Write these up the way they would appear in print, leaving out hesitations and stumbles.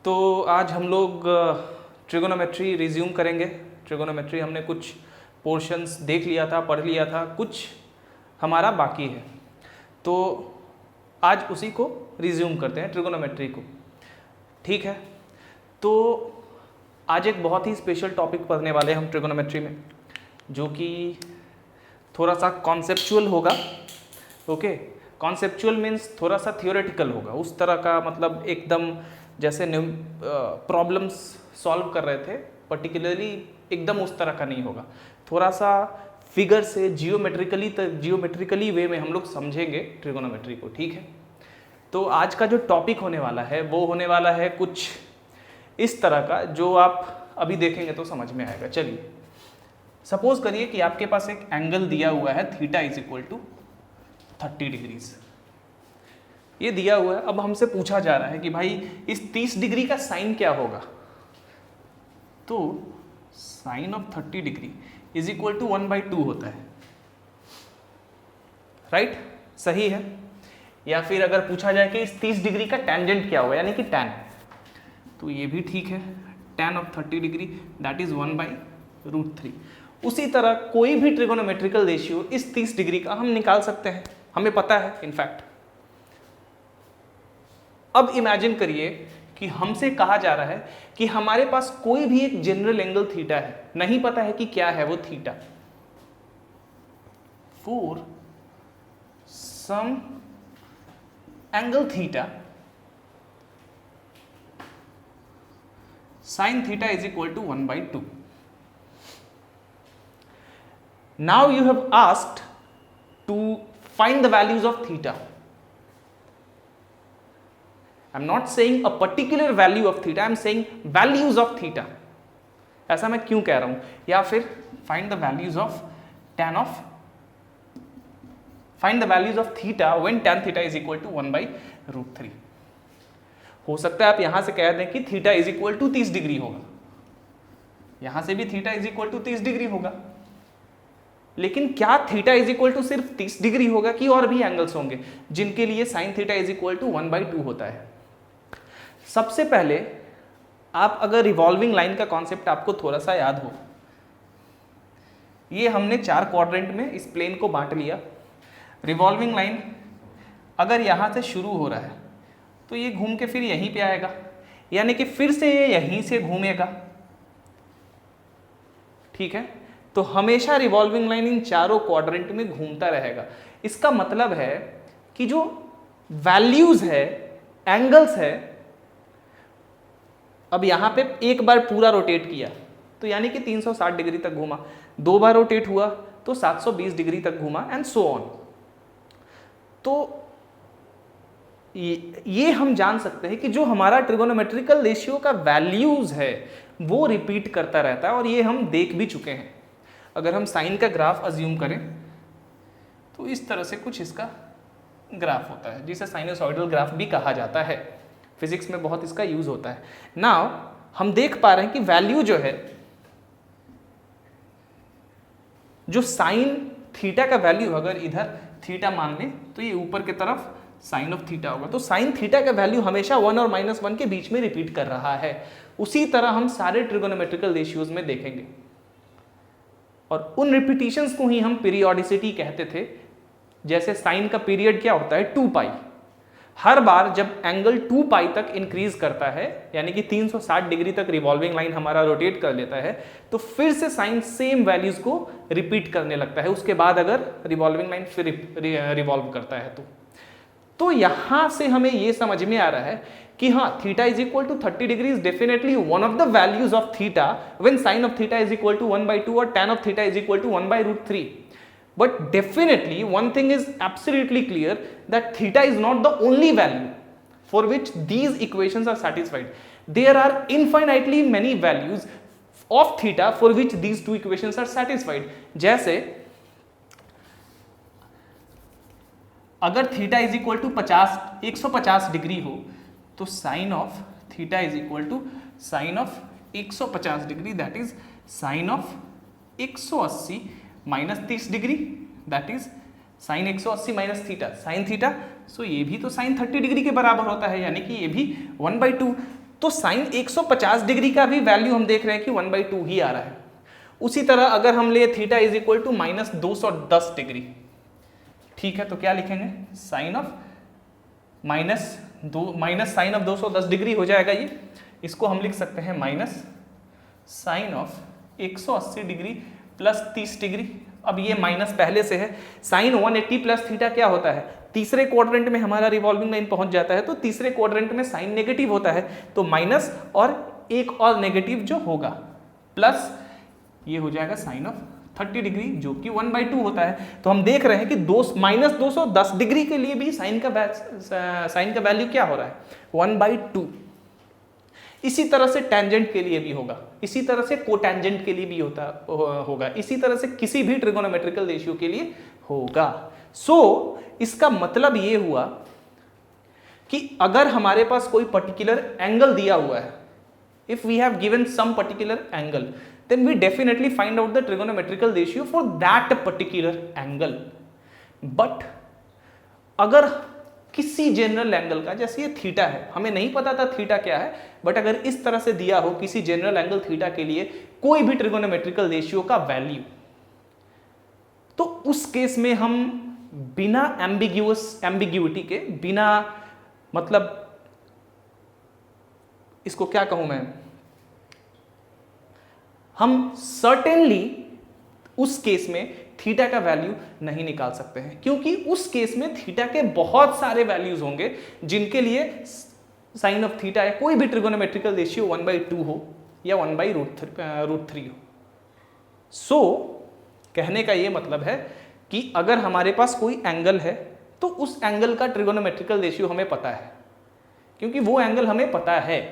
तो आज हम लोग ट्रिगोनोमेट्री रिज्यूम करेंगे। ट्रिगोनोमेट्री हमने कुछ पोर्शंस देख लिया था, पढ़ लिया था, कुछ हमारा बाकी है, तो आज उसी को रिज्यूम करते हैं, ट्रिगोनोमेट्री को। ठीक है, तो आज एक बहुत ही स्पेशल टॉपिक पढ़ने वाले हैं हम ट्रिगोनोमेट्री में, जो कि थोड़ा सा कॉन्सेप्चुअल होगा। ओके, कॉन्सेप्चुअल मीन्स थोड़ा सा थियोरेटिकल होगा, उस तरह का, मतलब एकदम जैसे प्रॉब्लम्स सॉल्व कर रहे थे पर्टिकुलरली, एकदम उस तरह का नहीं होगा। थोड़ा सा फिगर से जियोमेट्रिकली वे में हम लोग समझेंगे ट्रिगोनोमेट्री को। ठीक है, तो आज का जो टॉपिक होने वाला है वो होने वाला है कुछ इस तरह का, जो आप अभी देखेंगे तो समझ में आएगा। चलिए, सपोज करिए कि आपके पास एक एंगल दिया हुआ है theta is equal to 30 degrees, ये दिया हुआ है। अब हमसे पूछा जा रहा है कि भाई इस 30 डिग्री का साइन क्या होगा, तो sine of 30 degree is equal to 1/2 होता है। राइट, सही है। या फिर अगर पूछा जाए कि इस 30 डिग्री का टेंजेंट क्या होगा, यानी कि tan, तो ये भी ठीक है। tan of 30 degree that is 1/√3। उसी तरह कोई भी ट्रिगोनोमेट्रिकल रेशियो इस 30 डिग्री का हम निकाल सकते हैं, हमें पता है इनफैक्ट। अब इमेजिन करिए कि हमसे कहा जा रहा है कि हमारे पास कोई भी एक जनरल एंगल थीटा है, नहीं पता है कि क्या है वो theta, for some angle theta sin theta is equal to 1/2. Now you have asked to find the values of theta. I am not saying a particular value of theta, I am saying values of theta. ऐसा मैं क्यों कह रहा हूं? या फिर find the values of theta when tan theta is equal to 1/√3. हो सकता है आप यहां से कह दें कि theta is equal to 30 degree होगा, यहां से भी theta is equal to 30 degree होगा, लेकिन क्या थीटा इज इक्वल टू सिर्फ 30 डिग्री होगा कि और भी एंगल्स होंगे जिनके लिए sine theta is equal to 1/2 होता है? सबसे पहले आप अगर रिवॉल्विंग लाइन का कॉन्सेप्ट आपको थोड़ा सा याद हो, ये हमने 4 क्वाड्रेंट में इस प्लेन को बांट लिया। रिवॉल्विंग लाइन अगर यहां से शुरू हो रहा है तो ये घूम के फिर यहीं पे आएगा, यानी कि फिर से ये यहीं से घूमेगा। ठीक है, तो हमेशा रिवॉल्विंग लाइन इन चारों क्वाड्रेंट में घूमता रहेगा। इसका मतलब है कि जो वैल्यूज है, एंगल्स है, अब यहां पे एक बार पूरा रोटेट किया तो यानी कि 360 डिग्री तक घूमा, 2 बार रोटेट हुआ तो 720 डिग्री तक घूमा, एंड सो ऑन। तो ये हम जान सकते हैं कि जो हमारा ट्रिगोनोमेट्रिकल रेशियो का वैल्यूज है वो रिपीट करता रहता है, और ये हम देख भी चुके हैं। अगर हम साइन का ग्राफ अज्यूम करें तो इस तरह से कुछ इसका ग्राफ होता है, जिसे साइनोसॉइडल ग्राफ भी कहा जाता है। फिजिक्स में बहुत इसका यूज होता है। नाउ हम देख पा रहे हैं कि वैल्यू जो है, जो साइन थीटा का वैल्यू अगर इधर थीटा मान लें तो ये ऊपर की तरफ साइन ऑफ थीटा होगा। तो साइन थीटा का वैल्यू हमेशा 1 और -1 के बीच में रिपीट कर रहा है। उसी तरह हम सारे ट्रिगोनोमेट्रिकल रेशियोज में देखेंगे, और उन रिपीटिशंस को ही हम पीरियोडिसिटी कहते थे। जैसे साइन का पीरियड क्या होता है, 2π। हर बार जब एंगल 2π तक इंक्रीज करता है, यानी कि 360 डिग्री तक रिवॉल्विंग लाइन हमारा रोटेट कर लेता है, तो फिर से साइन सेम वैल्यूज को रिपीट करने लगता है उसके बाद, अगर रिवॉल्विंग लाइन फिर रिवॉल्व करता है तो यहां से हमें यह समझ में आ रहा है कि हाँ, theta is equal to 30 degree is definitely one of the values of theta when sine of theta is equal to 1/2 और tan of theta is equal to 1/√3. But definitely one thing is absolutely clear, that theta is not the only value for which these equations are satisfied. There are infinitely many values of theta for which these two equations are satisfied. जैसे अगर theta is equal to 150 degree हो तो sine of theta is equal to sine of 150 degree, that is sine of 180 minus 30 degree, that is sine 180 minus theta sine theta. So ये भी तो sign 30 degree के बराबर होता है, यानी कि ये भी 1/2। तो साइन 150 डिग्री का भी वैल्यू हम देख रहे हैं कि 1/2 ही आ रहा है। उसी तरह अगर हम ले theta is equal to -210 degree, ठीक है, तो क्या लिखेंगे, sine of minus sine of 210 degree हो जाएगा ये। इसको हम लिख सकते हैं minus sine of 180 degree plus 30 degree. अब ये माइनस पहले से है, साइन 180 प्लस थीटा क्या होता है, तीसरे क्वाड्रेंट में हमारा रिवॉल्विंग लाइन पहुंच जाता है, तो तीसरे क्वाड्रेंट में साइन नेगेटिव होता है, तो माइनस और एक और नेगेटिव जो होगा प्लस ये हो जाएगा साइन ऑफ 30 डिग्री जो कि 1/2 होता है। तो हम देख रहे हैं कि -210 डिग्री के लिए भी साइन का वैल्यू क्या हो रहा है, 1/2। इसी तरह से टेंजेंट के लिए भी होगा, इसी तरह से कोटेंजेंट के लिए भी होगा, इसी तरह से किसी भी ट्रिगोनोमेट्रिकल रेशियो के लिए होगा। इसका मतलब ये हुआ कि अगर हमारे पास कोई पर्टिकुलर एंगल दिया हुआ है, if we have given some particular angle, then we definitely find out the trigonometrical ratio for that particular angle. But अगर किसी जनरल एंगल का, जैसे ये थीटा है, हमें नहीं पता था थीटा क्या है, बट अगर इस तरह से दिया हो किसी जनरल एंगल थीटा के लिए कोई भी ट्रिगोनोमेट्रिकल रेशियो का वैल्यू, तो उस केस में हम बिना एम्बिग्यूटी के, बिना मतलब इसको क्या कहूं मैं, हम सर्टेनली उस केस में थीटा का वैल्यू नहीं निकाल सकते हैं, क्योंकि उस केस में थीटा के बहुत सारे वैल्यूज होंगे जिनके लिए साइन ऑफ थीटा या कोई भी ट्रिगोनोमेट्रिकल रेशियो 1/2 हो या 1/√3 हो। कहने का ये मतलब है कि अगर हमारे पास कोई एंगल है तो उस एंगल का ट्रिगोनोमेट्रिकल रेशियो हमें पता है, क्योंकि वो एंगल हमें पता है,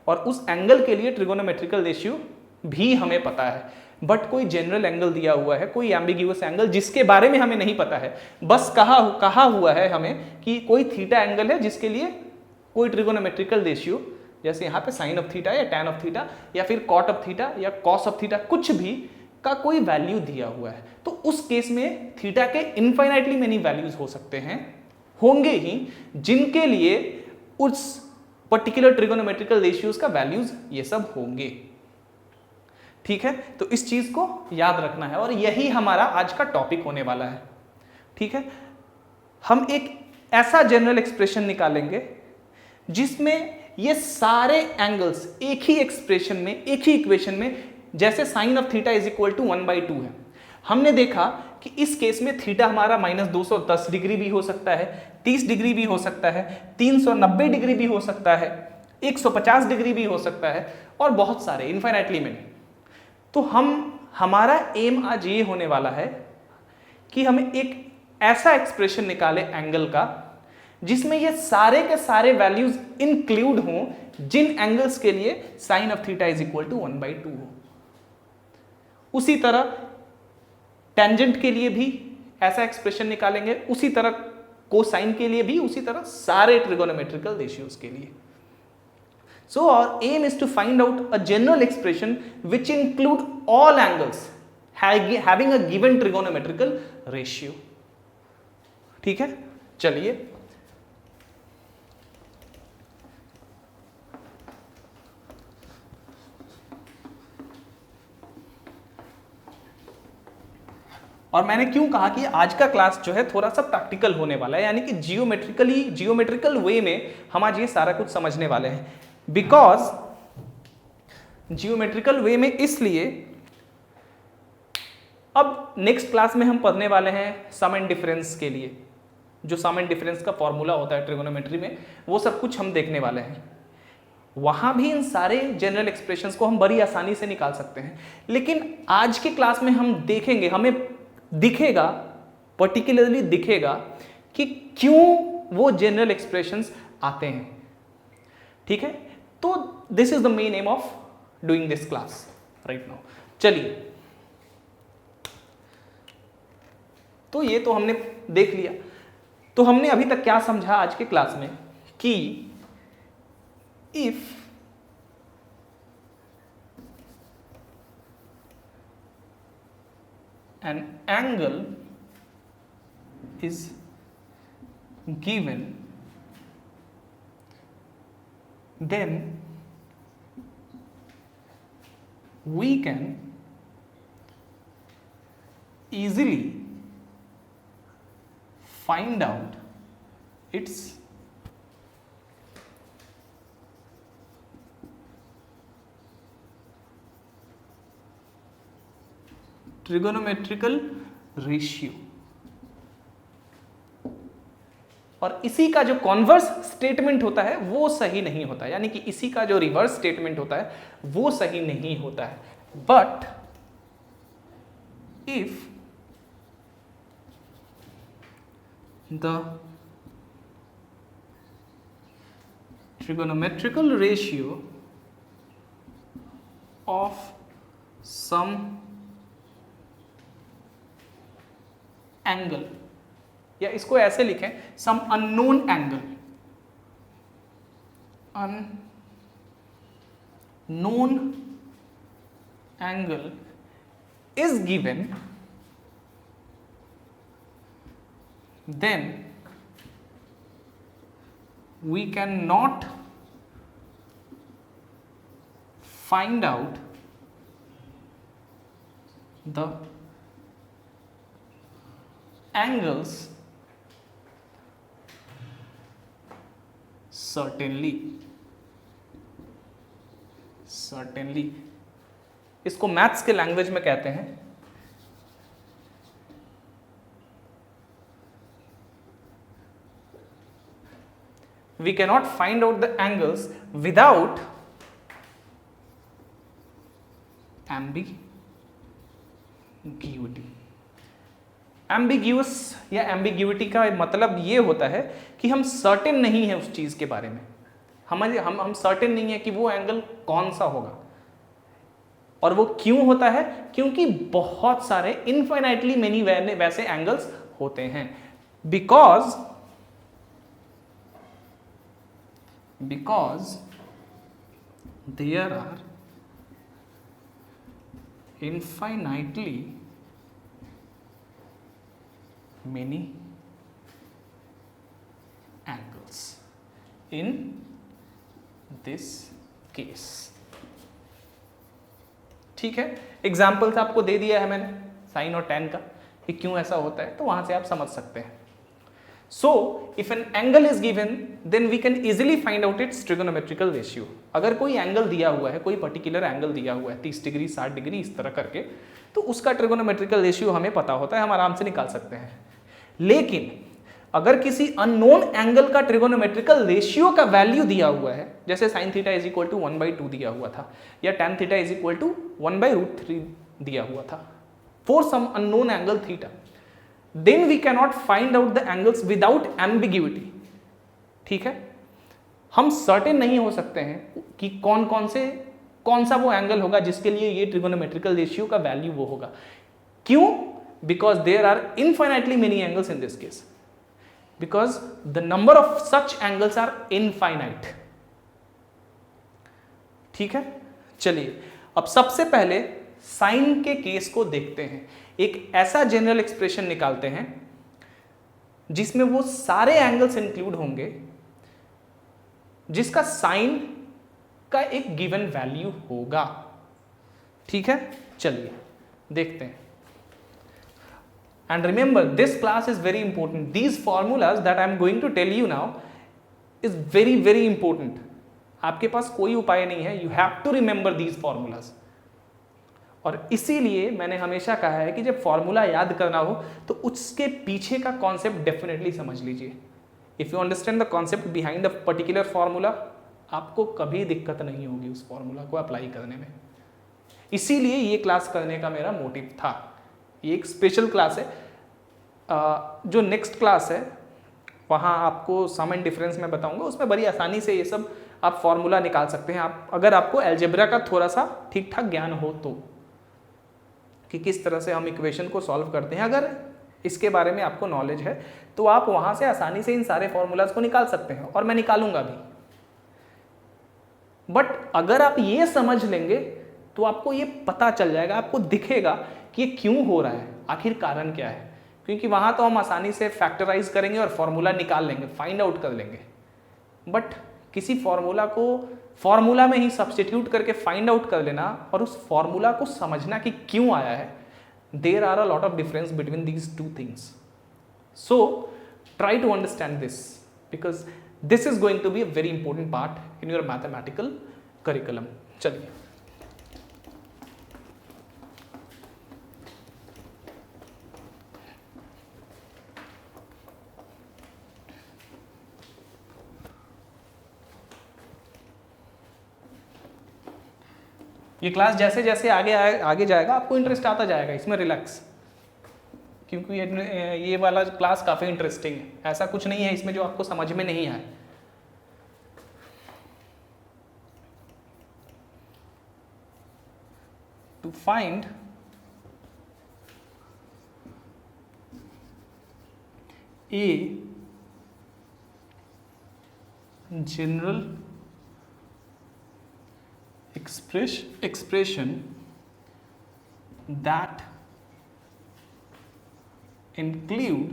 और उस एंगल के लिए ट्रिगोनोमेट्रिकल रेशियो भी हमें पता है। बट कोई जनरल एंगल दिया हुआ है, कोई एम्बिग्यूअस एंगल जिसके बारे में हमें नहीं पता है, बस कहा हुआ है हमें कि कोई थीटा एंगल है जिसके लिए कोई ट्रिगोनोमेट्रिकल रेशियो, जैसे यहाँ पे साइन ऑफ थीटा या टैन ऑफ थीटा या फिर कॉट ऑफ थीटा या कॉस ऑफ थीटा, कुछ भी का कोई वैल्यू दिया हुआ है, तो उस केस में थीटा के इनफाइनाइटली मेनी वैल्यूज हो सकते हैं, होंगे ही, जिनके लिए उस पर्टिकुलर ट्रिगोनोमेट्रिकल रेशियोज का वैल्यूज ये सब होंगे। ठीक है, तो इस चीज को याद रखना है और यही हमारा आज का टॉपिक होने वाला है। ठीक है, हम एक ऐसा जनरल एक्सप्रेशन निकालेंगे जिसमें ये सारे एंगल्स एक ही एक्सप्रेशन में, एक ही इक्वेशन में, जैसे sine of theta is equal to 1/2 है, हमने देखा कि इस केस में थीटा हमारा -210 डिग्री भी हो सकता है, 30 डिग्री भी हो सकता है, 390 डिग्री भी हो सकता है, 150 डिग्री भी हो सकता है, और बहुत सारे इनफाइनाइटली मेनी। तो हमारा एम आज ये होने वाला है कि हम एक ऐसा एक्सप्रेशन निकाले एंगल का जिसमें ये सारे के सारे वैल्यूज इंक्लूड हों जिन एंगल्स के लिए sine of theta is equal to 1/2 हो। उसी तरह टेंजेंट के लिए भी ऐसा एक्सप्रेशन निकालेंगे, उसी तरह कोसाइन के लिए भी, उसी तरह सारे ट्रिगोनोमेट्रिकल रेशियोज के लिए। So our aim is to find out a general expression which include all angles having a given trigonometrical ratio. ठीक है, चलिए और मैंने क्यों कहा कि आज का क्लास जो है थोड़ा सा प्रैक्टिकल होने वाला है, यानी कि जियोमेट्रिकल वे में हम आज ये सारा कुछ समझने वाले हैं। बिकॉज जियोमेट्रिकल वे में इसलिए, अब नेक्स्ट क्लास में हम पढ़ने वाले हैं सम एंड डिफरेंस के लिए, जो सम एंड डिफरेंस का फॉर्मूला होता है ट्रिगोनोमेट्री में, वो सब कुछ हम देखने वाले हैं। वहां भी इन सारे जनरल एक्सप्रेशंस को हम बड़ी आसानी से निकाल सकते हैं, लेकिन आज की क्लास में हम देखेंगे, हमें दिखेगा, पर्टिकुलरली दिखेगा कि क्यों वो जनरल एक्सप्रेशंस आते हैं। ठीक है, तो this is the main M of doing this class right now. चलिए, तो ये तो हमने देख लिया। तो हमने अभी तक क्या समझा आज के क्लास में कि if an angle is given then we can easily find out its trigonometrical ratio. और इसी का जो कॉन्वर्स स्टेटमेंट होता है वो सही नहीं होता, यानी कि इसी का जो रिवर्स स्टेटमेंट होता है वो सही नहीं होता है। But if the trigonometrical ratio of some angle, या इसको ऐसे लिखें, some unknown angle is given, then we cannot find out the angles certainly। इसको मैथ्स के लैंग्वेज में कहते हैं we cannot find out the angles without ambiguity। Ambiguous या एम्बिग्यूटी का मतलब ये होता है कि हम सर्टेन नहीं है उस चीज के बारे में, हम सर्टेन नहीं है कि वो एंगल कौन सा होगा। और वो क्यों होता है? क्योंकि बहुत सारे इनफाइनाइटली मेनी वैसे एंगल्स होते हैं। Because there are infinitely many angles in this case। ठीक है, एग्जाम्पल्स आपको दे दिया है मैंने साइन और टैन का कि क्यों ऐसा होता है, तो वहां से आप समझ सकते हैं। So if an angle is given then we can easily find out its trigonometrical ratio। अगर कोई एंगल दिया हुआ है, कोई पर्टिकुलर एंगल दिया हुआ है 30 डिग्री 60 डिग्री इस तरह करके, तो उसका ट्रिगोनोमेट्रिकल रेशियो हमें पता होता है, हम आराम से निकाल सकते हैं। लेकिन अगर किसी अननोन एंगल का ट्रिगोनोमेट्रिकल रेशियो का वैल्यू दिया हुआ है, जैसे sine theta is equal to 1/2 दिया हुआ था, या tan theta is equal to 1/√3 दिया हुआ था for some unknown angle theta, then we cannot find out the angles without ambiguity। ठीक है, हम सर्टेन नहीं हो सकते हैं कि कौन सा वो एंगल होगा जिसके लिए ये ट्रिगोनोमेट्रिकल रेशियो का वैल्यू वो होगा। क्यों? Because there are infinitely many angles in this case, because the number of such angles are infinite. ठीक है, चलिए अब सबसे पहले साइन के केस को देखते हैं। एक ऐसा जनरल एक्सप्रेशन निकालते हैं जिसमें वो सारे एंगल्स इंक्लूड होंगे जिसका साइन का एक गिवन वैल्यू होगा। ठीक है, चलिए देखते हैं। And remember this class is very important, these formulas that I am going to tell you now is very very important. आपके पास कोई उपाय नहीं है, you have to remember these formulas. और इसीलिए मैंने हमेशा कहा है कि जब फॉर्मूला याद करना हो तो उसके पीछे का कॉन्सेप्ट डेफिनेटली समझ लीजिए। If you understand the concept behind the particular formula, आपको कभी दिक्कत नहीं होगी उस फॉर्मूला को अप्लाई करने में। इसीलिए ये क्लास करने का मेरा मोटिव था। ये एक स्पेशल क्लास है। जो नेक्स्ट क्लास है वहाँ आपको सम एंड डिफरेंस में बताऊंगा, उसमें बड़ी आसानी से ये सब आप फॉर्मूला निकाल सकते हैं, आप अगर आपको अलजेब्रा का थोड़ा सा ठीक ठाक ज्ञान हो तो, कि किस तरह से हम इक्वेशन को सॉल्व करते हैं। अगर इसके बारे में आपको नॉलेज है तो आप वहाँ से आसानी से इन सारे फॉर्मूलाज को निकाल सकते हैं, और मैं निकालूंगा भी। बट अगर आप ये समझ लेंगे तो आपको ये पता चल जाएगा, आपको दिखेगा कि ये क्यों हो रहा है, आखिर कारण क्या है। क्योंकि वहाँ तो हम आसानी से फैक्टराइज करेंगे और फॉर्मूला निकाल लेंगे, फाइंड आउट कर लेंगे। बट किसी फॉर्मूला को फॉर्मूला में ही सब्स्टिट्यूट करके फाइंड आउट कर लेना और उस फॉर्मूला को समझना कि क्यों आया है, there are a lot of difference between these two things. So try to understand this because this is going to be a very important part in your mathematical curriculum. चलिए, ये क्लास जैसे जैसे आगे जाएगा आपको इंटरेस्ट आता जाएगा इसमें, रिलैक्स, क्योंकि ये वाला क्लास काफ़ी इंटरेस्टिंग है. ऐसा कुछ नहीं है इसमें जो आपको समझ में नहीं आए. To find a general expression that include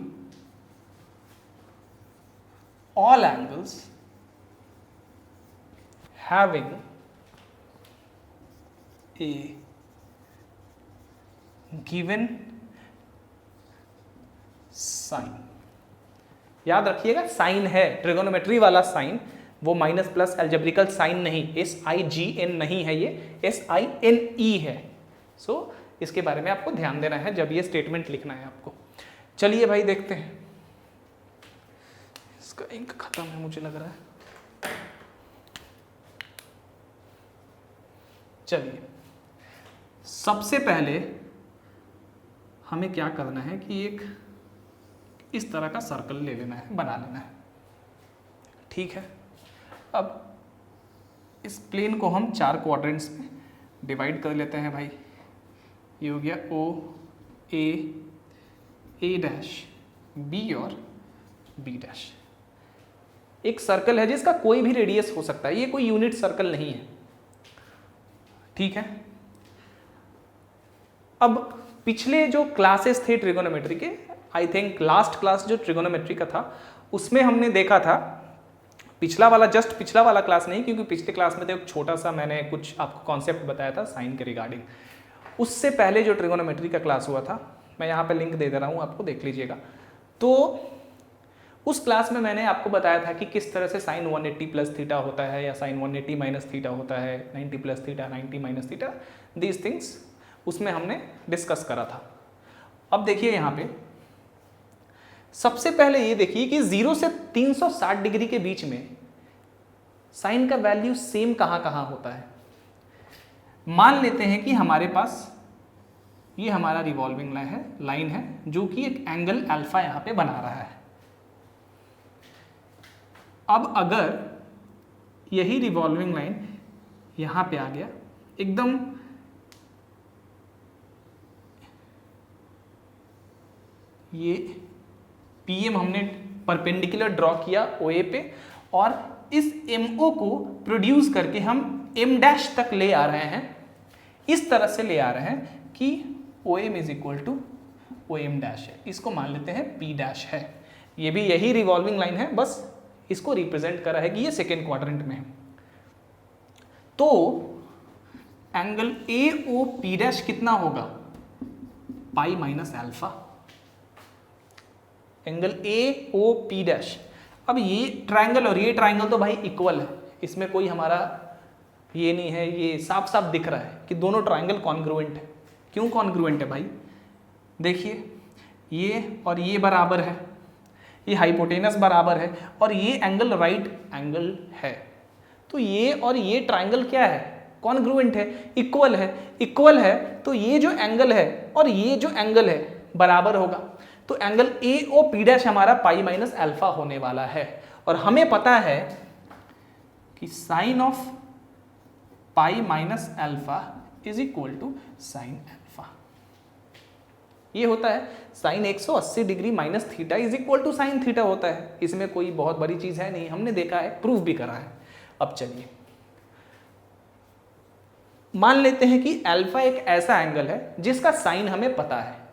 all angles having a given sine. याद रखिएगा साइन है, ट्रिगोनोमेट्री वाला साइन, वो माइनस प्लस एल्जेब्रिकल साइन नहीं, SIGN नहीं है, ये SINE है. सो इसके बारे में आपको ध्यान देना है जब ये स्टेटमेंट लिखना है आपको. चलिए भाई देखते हैं. इसका इंक खत्म है मुझे लग रहा है. चलिए, सबसे पहले हमें क्या करना है कि एक इस तरह का सर्कल ले लेना है, बना लेना है. ठीक है, अब इस प्लेन को हम 4 क्वाड्रेंट्स में डिवाइड कर लेते हैं भाई. ये हो गया O, A डैश, B और B डैश. एक सर्कल है जिसका कोई भी रेडियस हो सकता है, ये कोई यूनिट सर्कल नहीं है. ठीक है, अब पिछले जो क्लासेस थे ट्रिगोनोमेट्री के, आई थिंक लास्ट क्लास जो ट्रिगोनोमेट्री का था उसमें हमने देखा था, पिछला वाला क्लास नहीं, क्योंकि पिछले क्लास में तो एक छोटा सा मैंने कुछ आपको कॉन्सेप्ट बताया था साइन के रिगार्डिंग. उससे पहले जो ट्रिगोनोमेट्री का क्लास हुआ था, मैं यहाँ पे लिंक दे दे रहा हूँ, आपको देख लीजिएगा. तो उस क्लास में मैंने आपको बताया था कि किस तरह से साइन 180 प्लस थीटा होता है या साइन 180 माइनस थीटा होता है, 90 plus theta, 90 minus theta, these things उसमें हमने डिस्कस करा था. अब देखिए यहाँ पे सबसे पहले ये देखिए कि 0 से 360 डिग्री के बीच में साइन का वैल्यू सेम कहाँ होता है. मान लेते हैं कि हमारे पास ये हमारा रिवॉल्विंग लाइन है जो कि एक एंगल अल्फा यहाँ पे बना रहा है. अब अगर यही रिवॉल्विंग लाइन यहाँ पे आ गया, एकदम ये PM हमने परपेंडिकुलर ड्रॉ किया OA पे, और इस MO को प्रोड्यूस करके हम M डैश तक ले आ रहे हैं. इस तरह से ले आ रहे हैं कि OM is equal to OM dash है. इसको मान लेते हैं P डैश है. ये भी यही रिवॉल्विंग लाइन है, बस इसको रिप्रेजेंट करा है कि ये सेकेंड क्वाड्रेंट में है. तो एंगल AOP डैश कितना होगा, पाई minus alpha. Angle AOP dash. अब ये ट्रायंगल और ये ट्रायंगल तो भाई इक्वल है, इसमें कोई हमारा ये नहीं है, ये साफ साफ दिख रहा है कि दोनों ट्रायंगल कॉन्ग्रुएंट है. क्यों कॉन्ग्रुएंट है भाई, देखिए ये और ये बराबर है, ये हाइपोटेनस बराबर है, और ये एंगल राइट एंगल है. तो ये और ये ट्रायंगल क्या है, कॉन्ग्रुएंट है, इक्वल है. इक्वल है तो ये जो एंगल है और ये जो एंगल है बराबर होगा. तो एंगल AOP डैश हमारा पाई माइनस अल्फा होने वाला है. और हमें पता है कि sine of pi minus alpha is equal to sine alpha. ये होता है sine 180 degree minus theta is equal to sine theta होता है. इसमें कोई बहुत बड़ी चीज है नहीं, हमने देखा है, प्रूफ भी करा है. अब चलिए मान लेते हैं कि अल्फा एक ऐसा एंगल है जिसका साइन हमें पता है.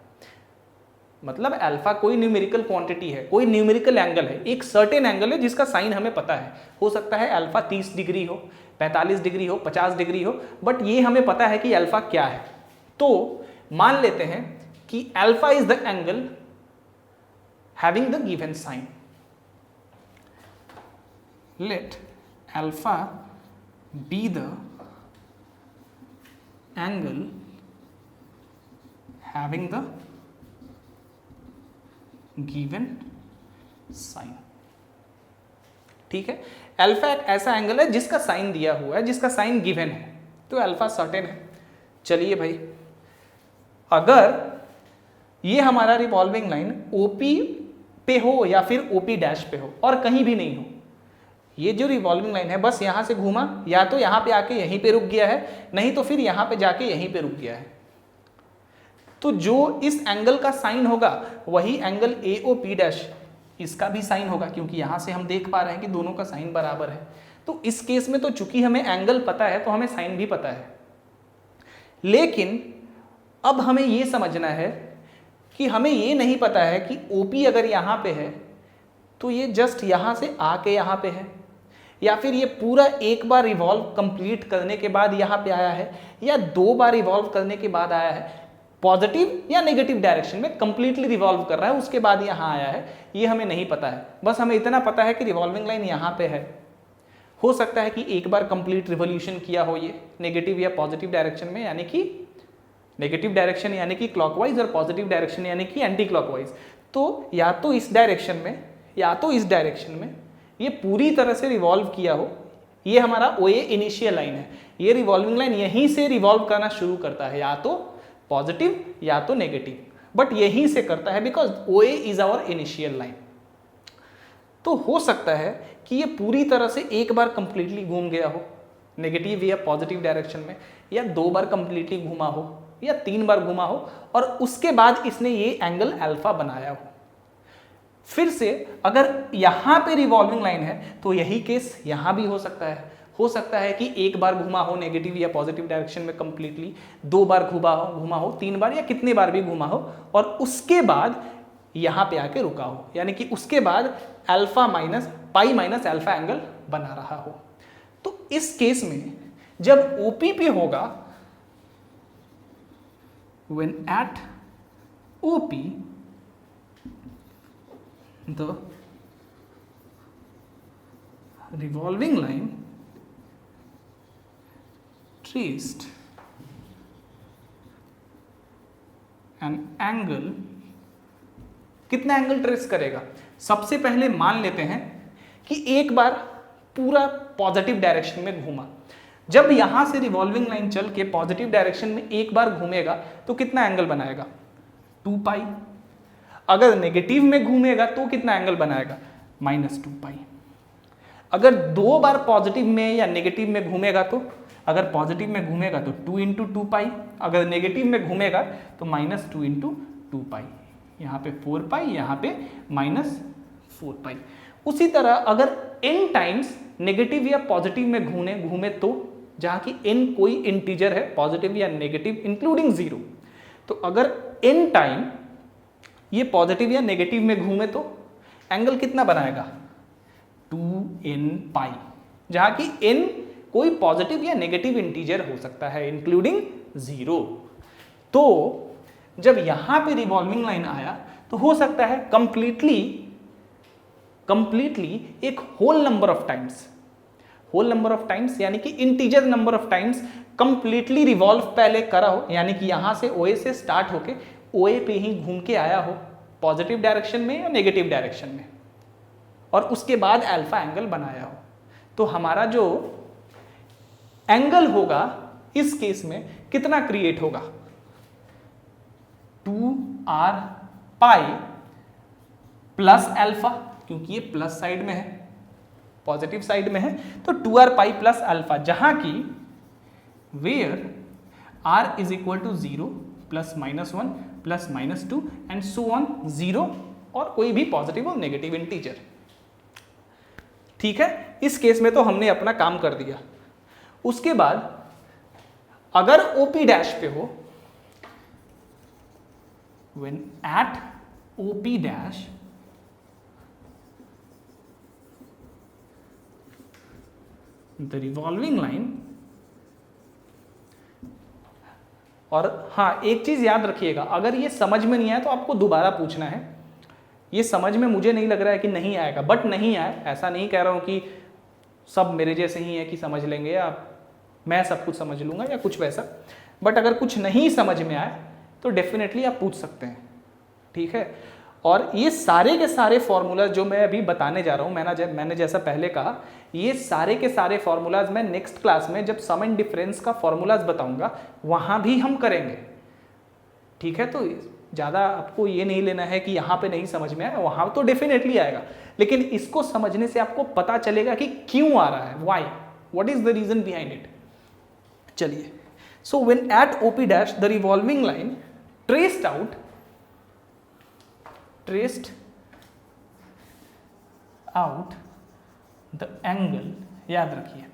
मतलब अल्फा कोई न्यूमेरिकल क्वांटिटी है, कोई न्यूमेरिकल एंगल है, एक सर्टेन एंगल है जिसका साइन हमें पता है। हो सकता है अल्फा 30 डिग्री हो, 45 डिग्री हो, 50 डिग्री हो, बट ये हमें पता है कि अल्फा क्या है। तो मान लेते हैं कि alpha is the angle having the given sine. Let alpha be the angle having the given sine. ठीक है, अल्फा एक ऐसा एंगल है जिसका साइन दिया हुआ है, जिसका साइन गिवन है, तो अल्फा सर्टेन है। चलिए भाई, अगर ये हमारा रिवॉल्विंग लाइन ओपी पे हो या फिर ओपी डैश पे हो और कहीं भी नहीं हो, ये जो रिवॉल्विंग लाइन है बस यहां से घूमा, या तो यहां पे आके यहीं पे रुक गया है, नहीं तो फिर यहां पे जाके यहीं पे रुक गया है, तो जो इस एंगल का साइन होगा वही एंगल AOP डैश इसका भी साइन होगा, क्योंकि यहां से हम देख पा रहे हैं कि दोनों का साइन बराबर है। तो इस केस में तो चूंकि हमें एंगल पता है तो हमें साइन भी पता है, लेकिन अब हमें यह समझना है कि हमें ये नहीं पता है कि OP अगर यहां पे है तो ये जस्ट यहां से आके यहां पे है, या फिर ये पूरा एक बार रिवॉल्व कंप्लीट करने के बाद यहां पे आया है, या 2 बार रिवॉल्व करने के बाद आया है, पॉजिटिव या नेगेटिव डायरेक्शन में कंप्लीटली रिवॉल्व कर रहा है उसके बाद यहां आया है, ये हमें नहीं पता है। बस हमें इतना पता है कि रिवॉल्विंग लाइन यहां पे है। हो सकता है कि एक बार कंप्लीट रिवॉल्यूशन किया हो ये नेगेटिव या पॉजिटिव डायरेक्शन में, यानी कि नेगेटिव डायरेक्शन यानी कि क्लॉकवाइज और पॉजिटिव डायरेक्शन यानी कि एंटी क्लॉकवाइज। तो या तो इस डायरेक्शन में या तो इस डायरेक्शन में ये पूरी तरह से रिवॉल्व किया हो। ये हमारा OA इनिशियल लाइन है, ये रिवॉल्विंग लाइन यहीं से रिवॉल्व करना शुरू करता है, या तो पॉजिटिव या तो नेगेटिव, बट यहीं से करता है because OA is our initial line. तो हो सकता है कि ये पूरी तरह से एक बार कंप्लीटली घूम गया हो नेगेटिव या पॉजिटिव डायरेक्शन में, या 2 बार कंप्लीटली घूमा हो, या 3 बार घुमा हो, और उसके बाद इसने ये एंगल अल्फा बनाया हो। फिर से अगर यहां पे रिवॉल्विंग लाइन है तो यही केस यहां भी हो सकता है। हो सकता है कि एक बार घुमा हो नेगेटिव या पॉजिटिव डायरेक्शन में कंप्लीटली, 2 बार घुमा हो, 3 बार या कितने बार भी घुमा हो, और उसके बाद यहां पे आके रुका हो, यानी कि उसके बाद alpha minus pi minus alpha angle बना रहा हो। तो इस केस में जब OP पे होगा, when at OP the revolving line traced an angle, कितना एंगल ट्रेस करेगा? सबसे पहले मान लेते हैं कि एक बार पूरा पॉजिटिव डायरेक्शन में घूमा। जब यहां से रिवॉल्विंग लाइन चल के पॉजिटिव डायरेक्शन में एक बार घूमेगा तो कितना एंगल बनाएगा? 2 पाई। अगर नेगेटिव में घूमेगा तो कितना एंगल बनाएगा? -2 पाई। अगर 2 बार पॉजिटिव में या नेगेटिव में घूमेगा तो, अगर पॉजिटिव में घूमेगा तो 2 × 2 पाई, अगर नेगेटिव में घूमेगा तो -2 × 2 पाई। यहाँ पे 4 पाई, यहाँ पे -4 पाई। उसी तरह अगर n टाइम्स नेगेटिव या पॉजिटिव में घूमे तो, जहाँ की n कोई इंटीजर है पॉजिटिव या नेगेटिव इंक्लूडिंग 0, तो अगर n टाइम ये पॉजिटिव या नेगेटिव में घूमे तो एंगल कितना बनाएगा? 2n पाई, जहाँ की n कोई पॉजिटिव या नेगेटिव इंटीजर हो सकता है इंक्लूडिंग 0। तो जब यहां पे रिवॉल्विंग लाइन आया तो हो सकता है कंप्लीटली एक होल नंबर ऑफ टाइम्स यानी कि integer number of times completely revolve पहले करा हो, यानी कि यहां से OA से स्टार्ट होके OA पे ही घूम के आया हो पॉजिटिव डायरेक्शन में या नेगेटिव डायरेक्शन में, और उसके बाद अल्फा एंगल बनाया हो। तो हमारा जो एंगल होगा इस केस में कितना क्रिएट होगा? 2r पाई प्लस अल्फा, क्योंकि ये प्लस साइड में है, पॉजिटिव साइड में है, तो 2r पाई प्लस अल्फा, जहां की where r is equal to 0 +-1 +-2 and so on 0, और कोई भी पॉजिटिव और नेगेटिव इंटीजर। ठीक है, इस केस में तो हमने अपना काम कर दिया। उसके बाद अगर OP डैश पे हो, when at OP dash the revolving line। और हाँ, एक चीज याद रखिएगा, अगर ये समझ में नहीं आया तो आपको दोबारा पूछना है। ये समझ में मुझे नहीं लग रहा है कि नहीं आएगा, बट नहीं आए, ऐसा नहीं कह रहा हूं कि सब मेरे जैसे ही है कि समझ लेंगे या मैं सब कुछ समझ लूंगा या कुछ वैसा, बट अगर कुछ नहीं समझ में आए तो डेफिनेटली आप पूछ सकते हैं, ठीक है। और ये सारे के सारे फॉर्मूला जो मैं अभी बताने जा रहा हूँ, मैंने जैसा पहले कहा, ये सारे के सारे फॉर्मूलाज मैं नेक्स्ट क्लास में जब सम एंड डिफरेंस का फॉर्मूलाज बताऊंगा वहां भी हम करेंगे, ठीक है। तो ज़्यादा आपको ये नहीं लेना है कि यहाँ पे नहीं समझ में आया, वहाँ तो डेफिनेटली आएगा, लेकिन इसको समझने से आपको पता चलेगा कि क्यों आ रहा है, why, what is the reason behind it. चलिए, so when at OP dash the revolving line traced out the angle, याद रखिए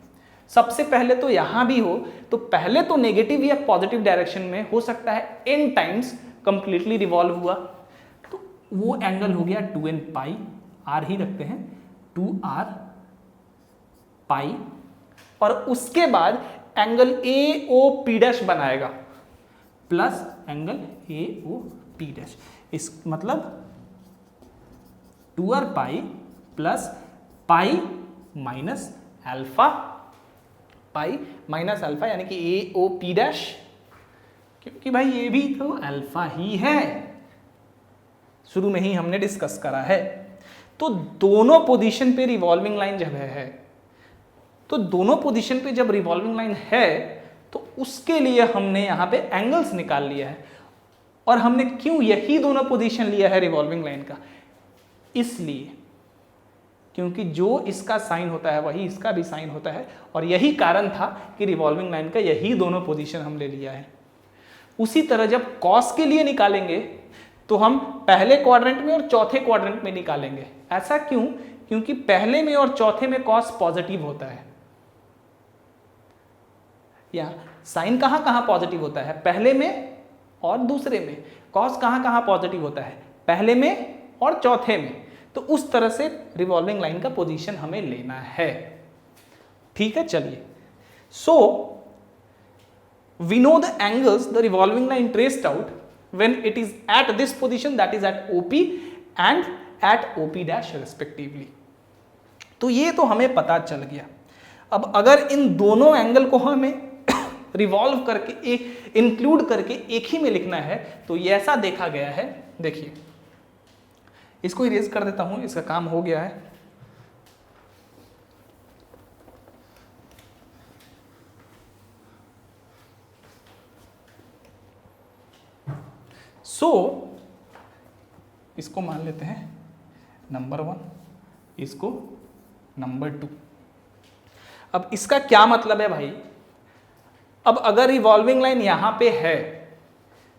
सबसे पहले तो यहां भी हो तो पहले तो नेगेटिव या पॉजिटिव डायरेक्शन में हो सकता है n टाइम्स कंप्लीटली रिवॉल्व हुआ, तो वो एंगल हो गया 2n पाई, r ही रखते हैं, 2r पाई, और उसके बाद एंगल AOP डैश बनाएगा प्लस एंगल AOP डैश, इस मतलब 2r pi plus pi minus alpha, पाई माइनस अल्फा यानी कि AOP डैश, क्योंकि भाई ये भी तो अल्फा ही है, शुरू में ही हमने डिस्कस करा है। तो दोनों पोजीशन पे रिवॉल्विंग लाइन जब है, तो दोनों पोजीशन पे जब रिवॉल्विंग लाइन है तो उसके लिए हमने यहाँ पे एंगल्स निकाल लिया है। और हमने क्यों यही दोनों पोजीशन लिया है रिवॉल्विंग लाइन का, इसलिए क्योंकि जो इसका साइन होता है वही इसका भी साइन होता है, और यही कारण था कि रिवॉल्विंग लाइन का यही दोनों पोजीशन हमने लिया है। उसी तरह जब कॉस के लिए निकालेंगे तो हम पहले क्वाड्रेंट में और चौथे क्वाड्रेंट में निकालेंगे। ऐसा क्यों? क्योंकि पहले में और चौथे में कॉस पॉजिटिव होता है, या साइन कहां कहां पॉजिटिव होता है, पहले में और दूसरे में। कॉस कहां कहां पॉजिटिव होता है, पहले में और चौथे में। तो उस तरह से रिवॉल्विंग लाइन का पोजीशन हमें लेना है, ठीक है। चलिए, सो we know the angles the revolving line traced out when it is at this position, that is at OP and at OP dash respectively। तो ये तो हमें पता चल गया। अब अगर इन दोनों एंगल को हमें रिवॉल्व करके इंक्लूड करके एक ही में लिखना है तो ये ऐसा देखा गया है, देखिए इसको इरेज कर देता हूं, इसका काम हो गया है। इसको मान लेते हैं नंबर 1, इसको नंबर 2। अब इसका क्या मतलब है भाई, अब अगर रिवॉल्विंग लाइन यहां पे है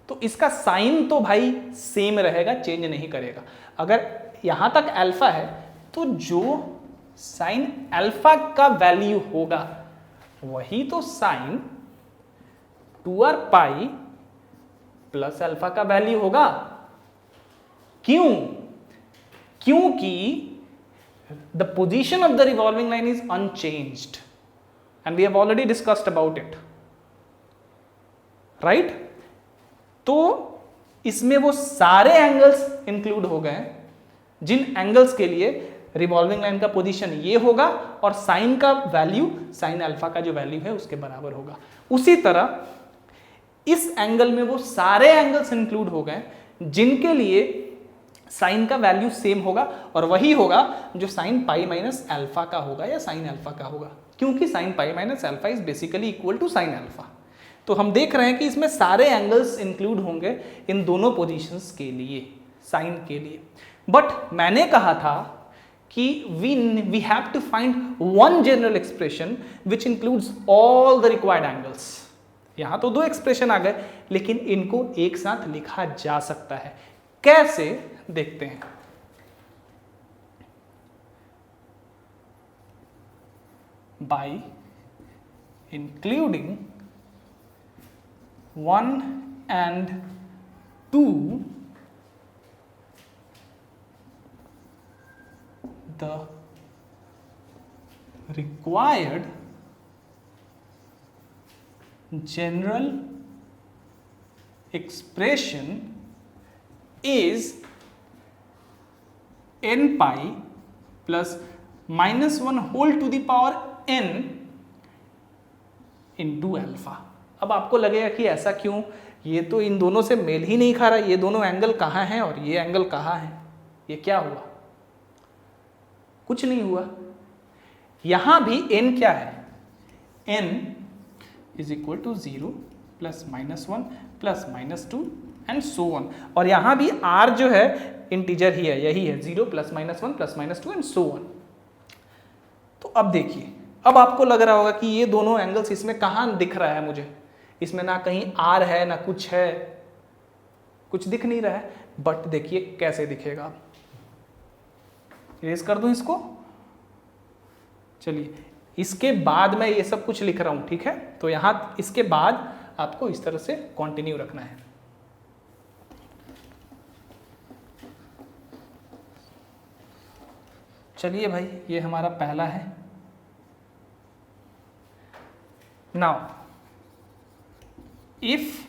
तो इसका साइन तो भाई सेम रहेगा, चेंज नहीं करेगा। अगर यहां तक अल्फा है तो जो साइन अल्फा का वैल्यू होगा वही तो sine 2r pi plus alpha का वैल्यू होगा। क्यों? क्योंकि the position of the revolving line is unchanged and we have already discussed about it, right. तो इसमें वो सारे एंगल्स इंक्लूड हो गए जिन एंगल्स के लिए रिवॉल्विंग लाइन का पोजीशन ये होगा और साइन का वैल्यू, साइन अल्फा का जो वैल्यू है उसके बराबर होगा। उसी तरह इस एंगल में वो सारे एंगल्स इंक्लूड हो गए जिनके लिए साइन का वैल्यू सेम होगा, और वही होगा जो साइन पाई माइनस अल्फा का होगा या साइन अल्फा का होगा, क्योंकि sine pi minus alpha is basically equal to sine alpha. तो हम देख रहे हैं कि इसमें सारे एंगल्स इंक्लूड होंगे इन दोनों पोजीशंस के लिए, साइन के लिए। बट मैंने कहा था कि we have to find one general expression which includes all the required angles. यहां तो दो एक्सप्रेशन आ गए, लेकिन इनको एक साथ लिखा जा सकता है। कैसे, देखते हैं। Bye including 1 and 2 the required general expression is n pi plus -1 whole to the power n into alpha. अब आपको लगेगा कि ऐसा क्यों, ये तो इन दोनों से मेल ही नहीं खा रहा, ये दोनों एंगल कहाँ हैं और ये एंगल कहाँ है, ये क्या हुआ? कुछ नहीं हुआ। यहां भी n क्या है, n is equal to 0 plus -1 plus -2 and so on, और यहां भी r जो है इंटीजर ही है, यही है 0 plus -1 plus -2 and so on. तो अब देखिए, अब आपको लग रहा होगा कि ये दोनों एंगल्स इसमें कहाँ दिख रहा है मुझे, इसमें ना कहीं r है ना कुछ है, कुछ दिख नहीं रहा है। बट देखिए कैसे दिखेगा, इरेज कर दूं इसको। चलिए, इसके बाद मैं ये सब कुछ लिख रहा हूं, ठीक है? तो यहां इसके बाद आपको इस तरह से कंटिन्यू रखना है। चलिए भाई, ये हमारा पहला है। Now if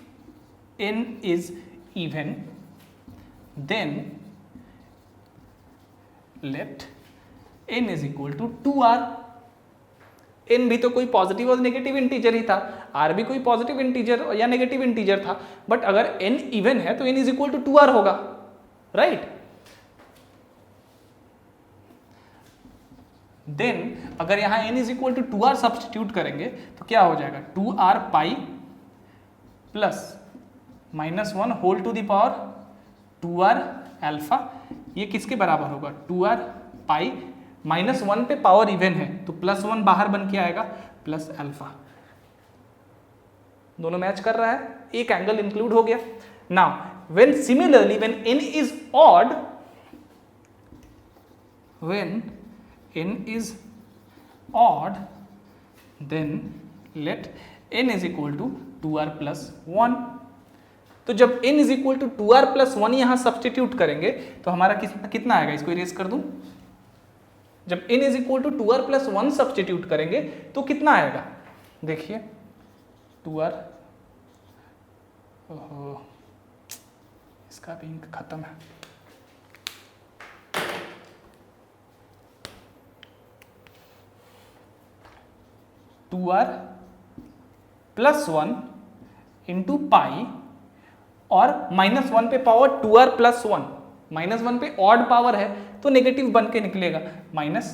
n is even then let n is equal to 2r। n भी तो कोई पॉजिटिव और नेगेटिव इंटीजर ही था, r भी कोई पॉजिटिव इंटीजर या नेगेटिव इंटीजर था, बट अगर n इवन है तो n is equal to 2r होगा, राइट? देन अगर यहां n is equal to 2r substitute करेंगे तो क्या हो जाएगा, 2r pi plus -1 whole to the power 2r alpha. ये किसके बराबर होगा, 2r पाई -1 पे पावर इवन है तो +1 बाहर बन के आएगा प्लस अल्फा। दोनों मैच कर रहा है, एक एंगल इंक्लूड हो गया। Now when similarly when n is odd, when n is odd then let n is equal to 2r plus 1। तो जब n is equal to 2r plus 1 यहां सब्सटीट्यूट करेंगे तो हमारा कितना आएगा, इसको इरेज कर दूं। जब n is equal to 2r plus 1 substitute करेंगे तो कितना आएगा, देखिए 2r, ओहो इसका भी इंक खत्म है, two R plus 1 into pi और -1 पे पावर 2r प्लस 1, -1 पे ऑड पावर है तो नेगेटिव बन के निकलेगा माइनस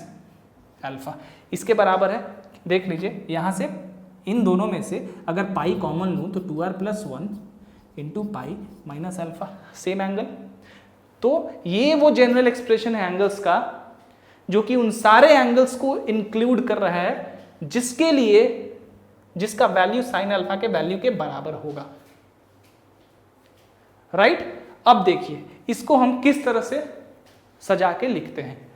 अल्फा। इसके बराबर है, देख लीजिए यहां से इन दोनों में से अगर पाई कॉमन लूँ तो 2r प्लस 1 इंटू पाई माइनस अल्फा, सेम एंगल। तो ये वो जनरल एक्सप्रेशन है एंगल्स का जो कि उन सारे एंगल्स को इंक्लूड कर रहा है जिसके लिए जिसका वैल्यू साइन अल्फा के वैल्यू के बराबर होगा, राइट? अब देखिए इसको हम किस तरह से सजा के लिखते हैं।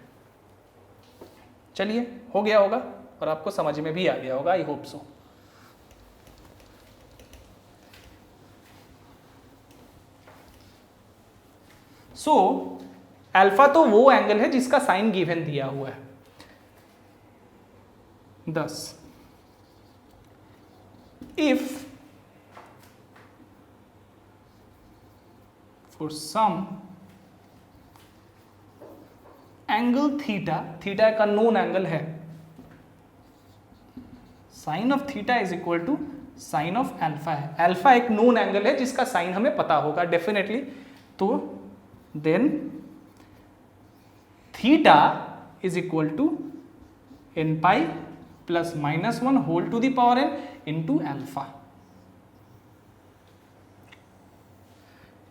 चलिए, हो गया होगा और आपको समझ में भी आ गया होगा, I hope so. So alpha तो वो एंगल है जिसका साइन गिवन दिया हुआ है। Thus, if for some angle theta, theta एक अननोन एंगल है, sine of theta is equal to sine of alpha है। अल्फा एक नोन एंगल है जिसका साइन हमें पता होगा डेफिनेटली, तो then theta is equal to n pi plus -1 whole to the power n into alpha.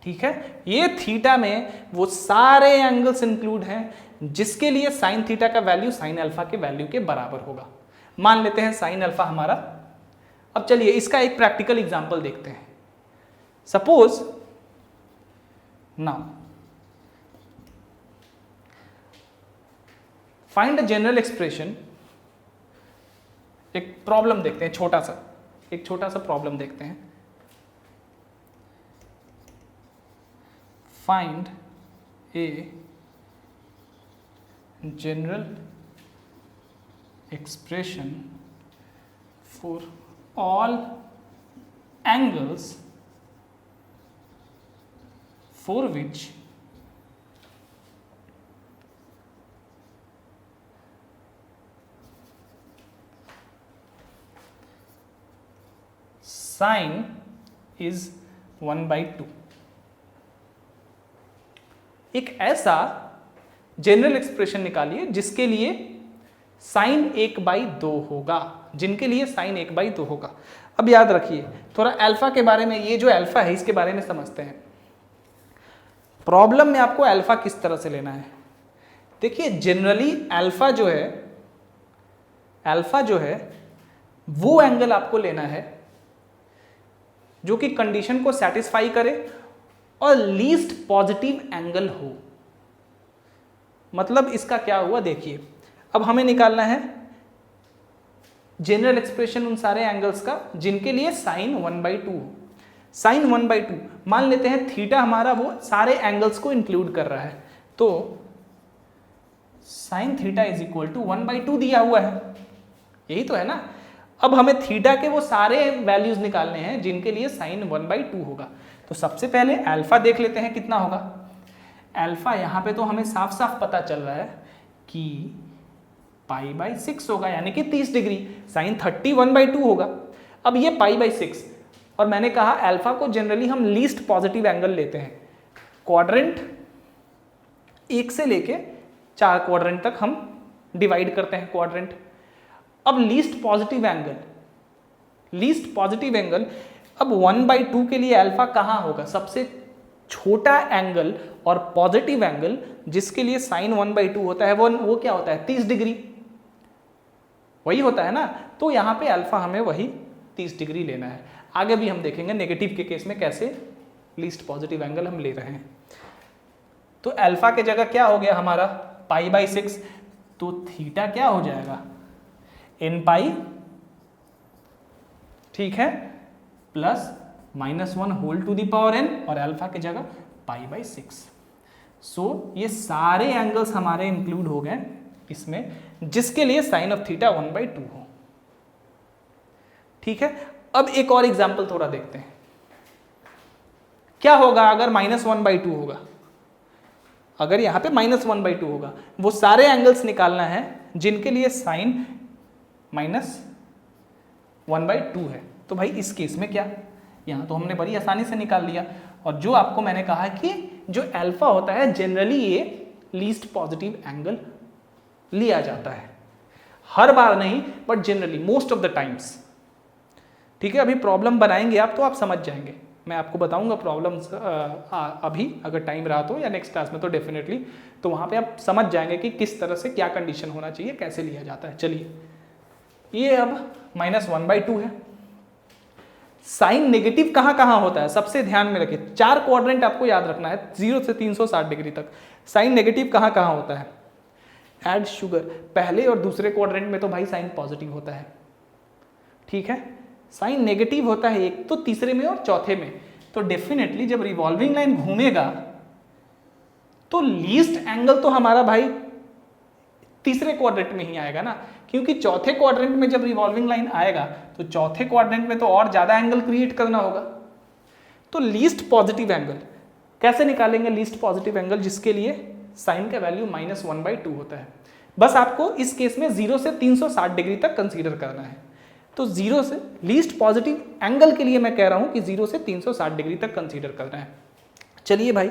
ठीक है, ये थीटा में वो सारे एंगल्स इंक्लूड हैं जिसके लिए साइन थीटा का वैल्यू साइन अल्फा के वैल्यू के बराबर होगा। मान लेते हैं साइन अल्फा हमारा। अब चलिए इसका एक प्रैक्टिकल एग्जांपल देखते हैं। Suppose now find a general expression. एक प्रॉब्लम देखते हैं, एक छोटा सा प्रॉब्लम देखते हैं। Find A general expression for all angles for which sin is 1/2। एक ऐसा जनरल एक्सप्रेशन निकालिए जिसके लिए साइन 1/2 होगा, जिनके लिए साइन 1/2 होगा। अब याद रखिए थोड़ा अल्फा के बारे में, ये जो अल्फा है इसके बारे में समझते हैं। प्रॉब्लम में आपको अल्फा किस तरह से लेना है, देखिए जनरली अल्फा जो है वो एंगल आपको लेना है जो कि कंडीशन को सेटिस्फाई करे और लीस्ट पॉजिटिव एंगल हो। मतलब इसका क्या हुआ देखिए, अब हमें निकालना है जनरल एक्सप्रेशन उन सारे एंगल्स का जिनके लिए साइन 1/2 हो। साइन 1/2 मान लेते हैं थीटा हमारा वो सारे एंगल्स को इंक्लूड कर रहा है, तो sine theta is equal to 1/2 दिया हुआ है, यही तो है ना। अब हमें थीटा के वो सारे वैल्यूज निकालने हैं जिनके लिए साइन 1/2 होगा। तो सबसे पहले अल्फा देख लेते हैं कितना होगा। अल्फा यहाँ पे तो हमें साफ साफ पता चल रहा है कि π/6 होगा, यानी कि 30 डिग्री। साइन 30 1/2 होगा। अब ये π/6, और मैंने कहा अल्फा को जनरली हम लीस्ट पॉजिटिव एंगल लेते हैं। क्वाड्रेंट 1 से लेके 4 क्वाड्रेंट तक हम डिवाइड करते हैं क्वाड्रेंट। अब लीस्ट पॉजिटिव एंगल, अब 1/2 के लिए अल्फा कहाँ होगा, सबसे छोटा एंगल और पॉजिटिव एंगल जिसके लिए साइन 1/2 होता है वो क्या होता है, 30 डिग्री, वही होता है ना। तो यहाँ पे अल्फा हमें वही 30 डिग्री लेना है। आगे भी हम देखेंगे नेगेटिव के केस में कैसे लीस्ट पॉजिटिव एंगल हम ले रहे हैं। तो अल्फा के जगह क्या हो गया हमारा π/6, तो थीटा क्या हो जाएगा n π, ठीक है, plus -1 whole to the power n, और अल्फा की जगह π/6। सो ये सारे एंगल्स हमारे इंक्लूड हो गए इसमें जिसके लिए साइन ऑफ थीटा 1/2 हो। ठीक है, अब एक और एग्जांपल थोड़ा देखते हैं। क्या होगा अगर -1/2 होगा, अगर यहां पे -1/2 होगा, वो सारे एंगल्स निकालना है जिनके लिए साइन -1/2 है। तो भाई इस केस में क्या, यहां तो हमने बड़ी आसानी से निकाल लिया। और जो आपको मैंने कहा कि जो अल्फा होता है जनरली ये लीस्ट पॉजिटिव एंगल लिया जाता है, हर बार नहीं but generally most of the times. ठीक है, अभी प्रॉब्लम बनाएंगे आप तो आप समझ जाएंगे, मैं आपको बताऊंगा प्रॉब्लम्स अभी अगर टाइम रहा तो, या नेक्स्ट क्लास में तो डेफिनेटली, तो वहां पे आप समझ जाएंगे कि किस तरह से क्या कंडीशन होना चाहिए, कैसे लिया जाता है। चलिए, ये अब -1/2 है। साइन नेगेटिव कहाँ कहाँ होता है सबसे ध्यान में रखिए, 4 क्वाड्रेंट आपको याद रखना है 0 से 360 डिग्री तक। साइन नेगेटिव कहाँ कहाँ होता है, ऐड शुगर, पहले और दूसरे क्वाड्रेंट में तो भाई साइन पॉजिटिव होता है। ठीक है, साइन नेगेटिव होता है एक तो तीसरे में और चौथे में। तो डेफिनेटली जब रिवॉल्विंग लाइन घूमेगा तो लीस्ट एंगल तो हमारा भाई तीसरे क्वाड्रेंट में ही आएगा ना, क्योंकि चौथे क्वाड्रेंट में जब रिवॉल्विंग लाइन आएगा तो चौथे क्वाड्रेंट में तो और ज्यादा एंगल क्रिएट करना होगा। तो लीस्ट पॉजिटिव एंगल कैसे निकालेंगे, लीस्ट पॉजिटिव एंगल जिसके लिए साइन का वैल्यू -1/2 होता है। बस आपको इस केस में 0 से 360 डिग्री तक कंसीडर करना है। तो 0 से लीस्ट पॉजिटिव एंगल के लिए मैं कह रहा हूं कि 0 से 360 डिग्री तक कंसीडर करना है। चलिए भाई,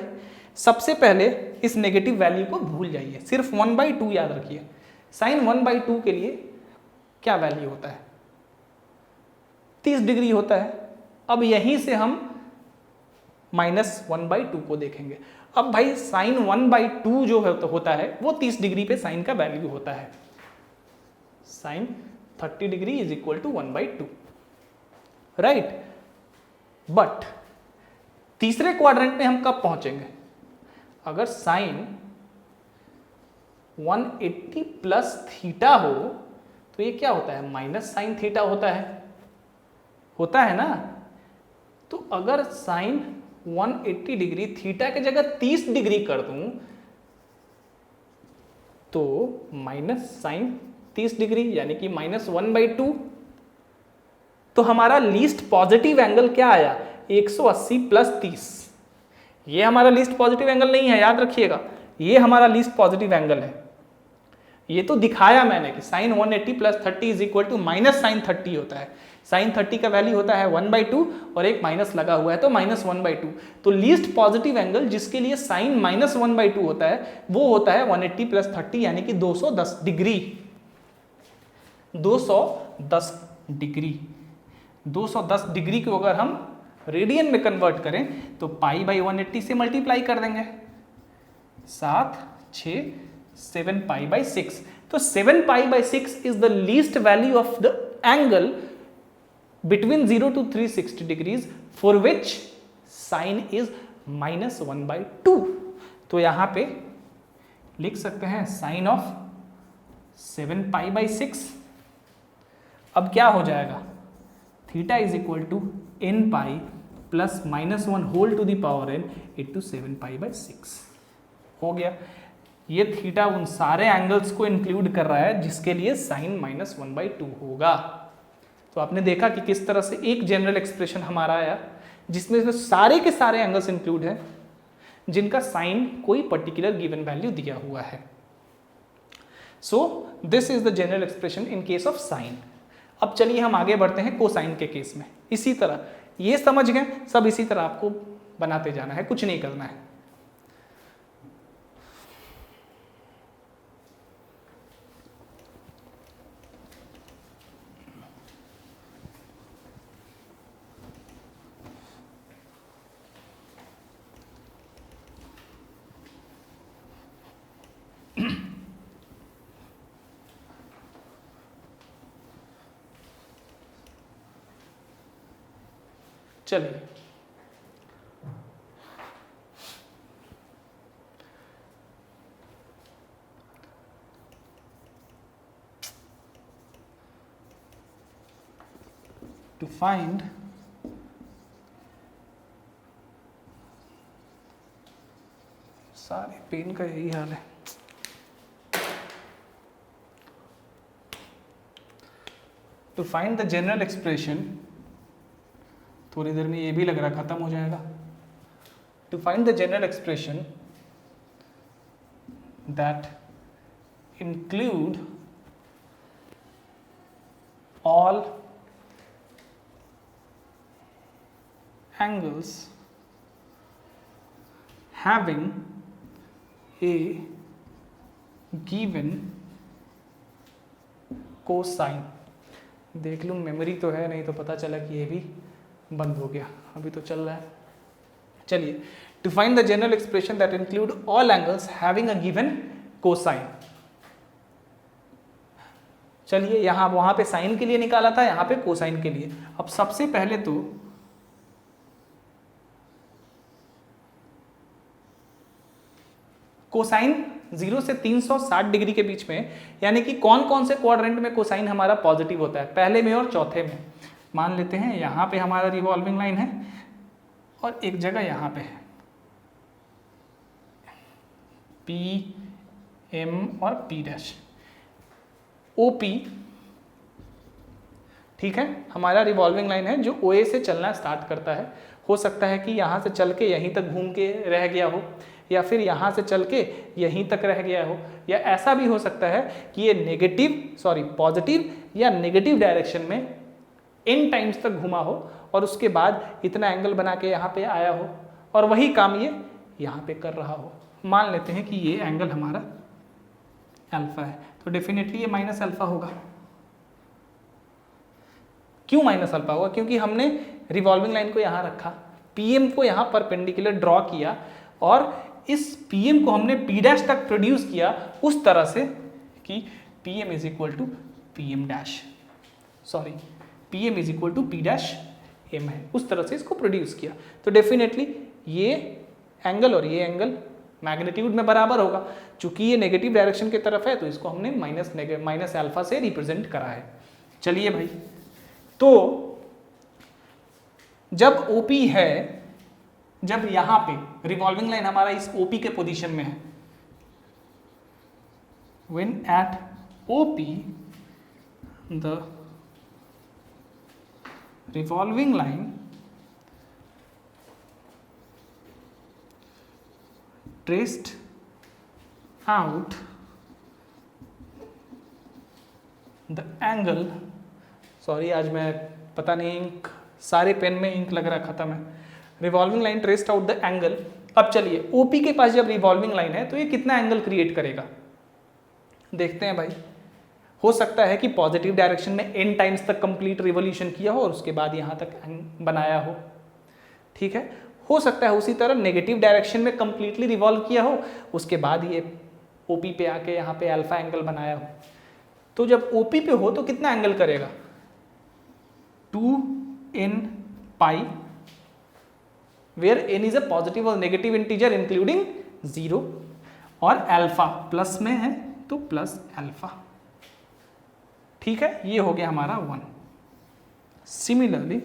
सबसे पहले इस नेगेटिव वैल्यू को भूल जाइए, सिर्फ 1/2 याद रखिए। साइन 1/2 के लिए क्या वैल्यू होता है, 30 डिग्री होता है। अब यहीं से हम -1/2 को देखेंगे। अब भाई साइन 1/2 जो होता है वो 30 डिग्री पे साइन का वैल्यू होता है। Sine 30 degree is equal to 1/2, right. But तीसरे क्वाड्रेंट में हम कब पहुंचेंगे, अगर साइन 180 प्लस थीटा हो तो ये क्या होता है, माइनस साइन थीटा होता है ना। तो अगर साइन 180 डिग्री थीटा की जगह 30 डिग्री कर दूं तो माइनस साइन 30 डिग्री यानी कि -1/2। तो हमारा लीस्ट पॉजिटिव एंगल क्या आया 180 + 30। ये हमारा लीस्ट पॉजिटिव एंगल नहीं है, याद रखिएगा, ये हमारा लीस्ट पॉजिटिव एंगल है। ये तो दिखाया मैंने कि sin 180 + 30 = -sin 30 होता है। sin 30 का वैल्यू होता है 1/2 और एक माइनस लगा हुआ है तो -1/2। तो लीस्ट पॉजिटिव एंगल जिसके लिए sin -1/2 होता है वो होता है 180 + 30 यानी कि 210 डिग्री। 210 डिग्री 210 डिग्री को अगर हम रेडियन में कन्वर्ट करें तो π/180 से मल्टीप्लाई कर देंगे, 7 6 7 π/6। तो 7 π/6 is the least value of the angle between 0 to 360 degrees for which sin is -1/2। तो यहां पे लिख सकते हैं sin of 7 π/6। अब क्या हो जाएगा, theta is equal to n π + -1 whole to the power n into 7 π/6 हो गया। ये थीटा उन सारे एंगल्स को इंक्लूड कर रहा है जिसके लिए sin -1/2 होगा। तो आपने देखा कि किस तरह से एक जनरल एक्सप्रेशन हमारा आया जिसमें सारे के सारे एंगल्स इंक्लूड हैं जिनका साइन कोई पर्टिकुलर गिवन वैल्यू दिया हुआ है। So this is the general expression in case of sine. अब चलिए हम आगे बढ़ते हैं कोसाइन के केस में। इसी तरह ये समझ गए, सब इसी तरह आपको बनाते जाना है, कुछ नहीं करना है। चलिए to find सारे पेन का यही हाल है। To find the general expression, थोड़ी देर में ये भी लग रहा खत्म हो जाएगा। To find the general expression that include all angles having a given cosine। देख लूँ मेमोरी तो है, नहीं तो पता चला कि ये भी बंद हो गया, अभी तो चल रहा है। चलिए, to find the general expression that include all angles having a given cosine. चलिए यहां वहां पे साइन के लिए निकाला था, यहां पे कोसाइन के लिए। अब सबसे पहले तो कोसाइन 0 से 360 डिग्री के बीच में, यानी कि कौन कौन से क्वाड्रेंट में कोसाइन हमारा पॉजिटिव होता है, पहले में और चौथे में। मान लेते हैं यहाँ पे हमारा रिवॉल्विंग लाइन है और एक जगह यहाँ पे है P, M और P', OP, ठीक है, हमारा रिवॉल्विंग लाइन है जो OA से चलना स्टार्ट करता है। हो सकता है कि यहाँ से चल के यहीं तक घूम के रह गया हो, या फिर यहाँ से चल के यहीं तक रह गया हो, या ऐसा भी हो सकता है कि ये पॉजिटिव या नेगेटिव डायरेक्शन में n टाइम्स तक घुमा हो और उसके बाद इतना एंगल बना के यहाँ पे आया हो और वही काम ये यहाँ पे कर रहा हो। मान लेते हैं कि ये एंगल हमारा अल्फा है, तो डेफिनेटली ये माइनस अल्फा होगा। क्यों माइनस अल्फा होगा? क्योंकि हमने रिवॉल्विंग लाइन को यहाँ रखा, PM को यहाँ परपेंडिकुलर ड्रॉ किया और इस PM को हमने P' तक प्रोड्यूस किया उस तरह से कि PM is equal to PM dash, sorry PM is equal to P' M है, उस तरह से इसको प्रोड्यूस किया। तो डेफिनेटली ये एंगल और ये एंगल मैग्नीट्यूड में बराबर होगा। चूंकि ये नेगेटिव डायरेक्शन की तरफ है तो इसको हमने माइनस अल्फा से रिप्रेजेंट करा है। चलिए भाई, तो जब OP है, जब यहाँ पे रिवॉल्विंग लाइन हमारा इस OP के पोजीशन में है, when at OP the revolving line traced out the angle, sorry आज मैं पता नहीं इंक सारे पेन में इंक लग रहा खत्म है, revolving line traced out the angle. अब चलिए ओपी के पास जब रिवॉल्विंग लाइन है तो ये कितना एंगल क्रिएट करेगा देखते हैं भाई। हो सकता है कि पॉजिटिव डायरेक्शन में n टाइम्स तक कंप्लीट रिवॉल्यूशन किया हो और उसके बाद यहाँ तक बनाया हो, ठीक है। हो सकता है उसी तरह नेगेटिव डायरेक्शन में कंप्लीटली रिवॉल्व किया हो, उसके बाद ये ओपी पे आके यहाँ पे अल्फा एंगल बनाया हो। तो जब ओपी पे हो तो कितना एंगल करेगा 2n pi, where n is a positive और नेगेटिव इंटीजर इंक्लूडिंग 0, और अल्फा प्लस में है तो प्लस अल्फा, ठीक है। ये हो गया हमारा 1। Similarly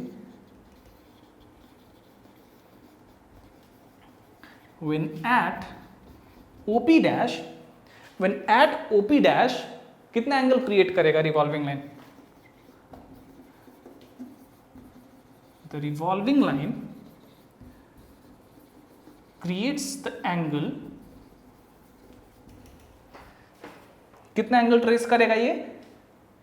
when at OP dash, when at OP dash कितना एंगल क्रिएट करेगा revolving line, the revolving line creates the angle, कितना एंगल ट्रेस करेगा ये।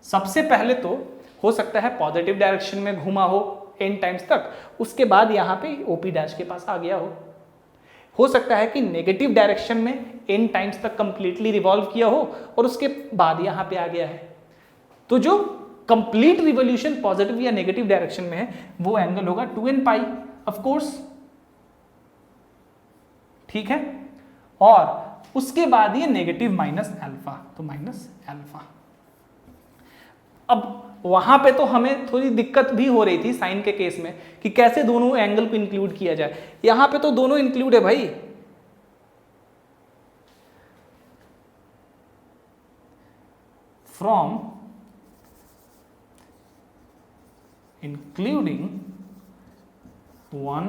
सबसे पहले तो हो सकता है पॉजिटिव डायरेक्शन में घुमा हो n टाइम्स तक, उसके बाद यहाँ पे OP डैश के पास आ गया हो सकता है कि नेगेटिव डायरेक्शन में n टाइम्स तक कंप्लीटली रिवॉल्व किया हो और उसके बाद यहाँ पे आ गया है। तो जो कंप्लीट रिवॉल्यूशन पॉजिटिव या नेगेटिव डायरेक्शन में है वो एंगल होगा 2n पाई ऑफ कोर्स, ठीक है। और उसके बाद ये नेगेटिव माइनस अल्फा, तो माइनस अल्फा। अब वहां पे तो हमें थोड़ी दिक्कत भी हो रही थी साइन के केस में कि कैसे दोनों एंगल को इंक्लूड किया जाए, यहां पे तो दोनों इंक्लूड है भाई। From including 1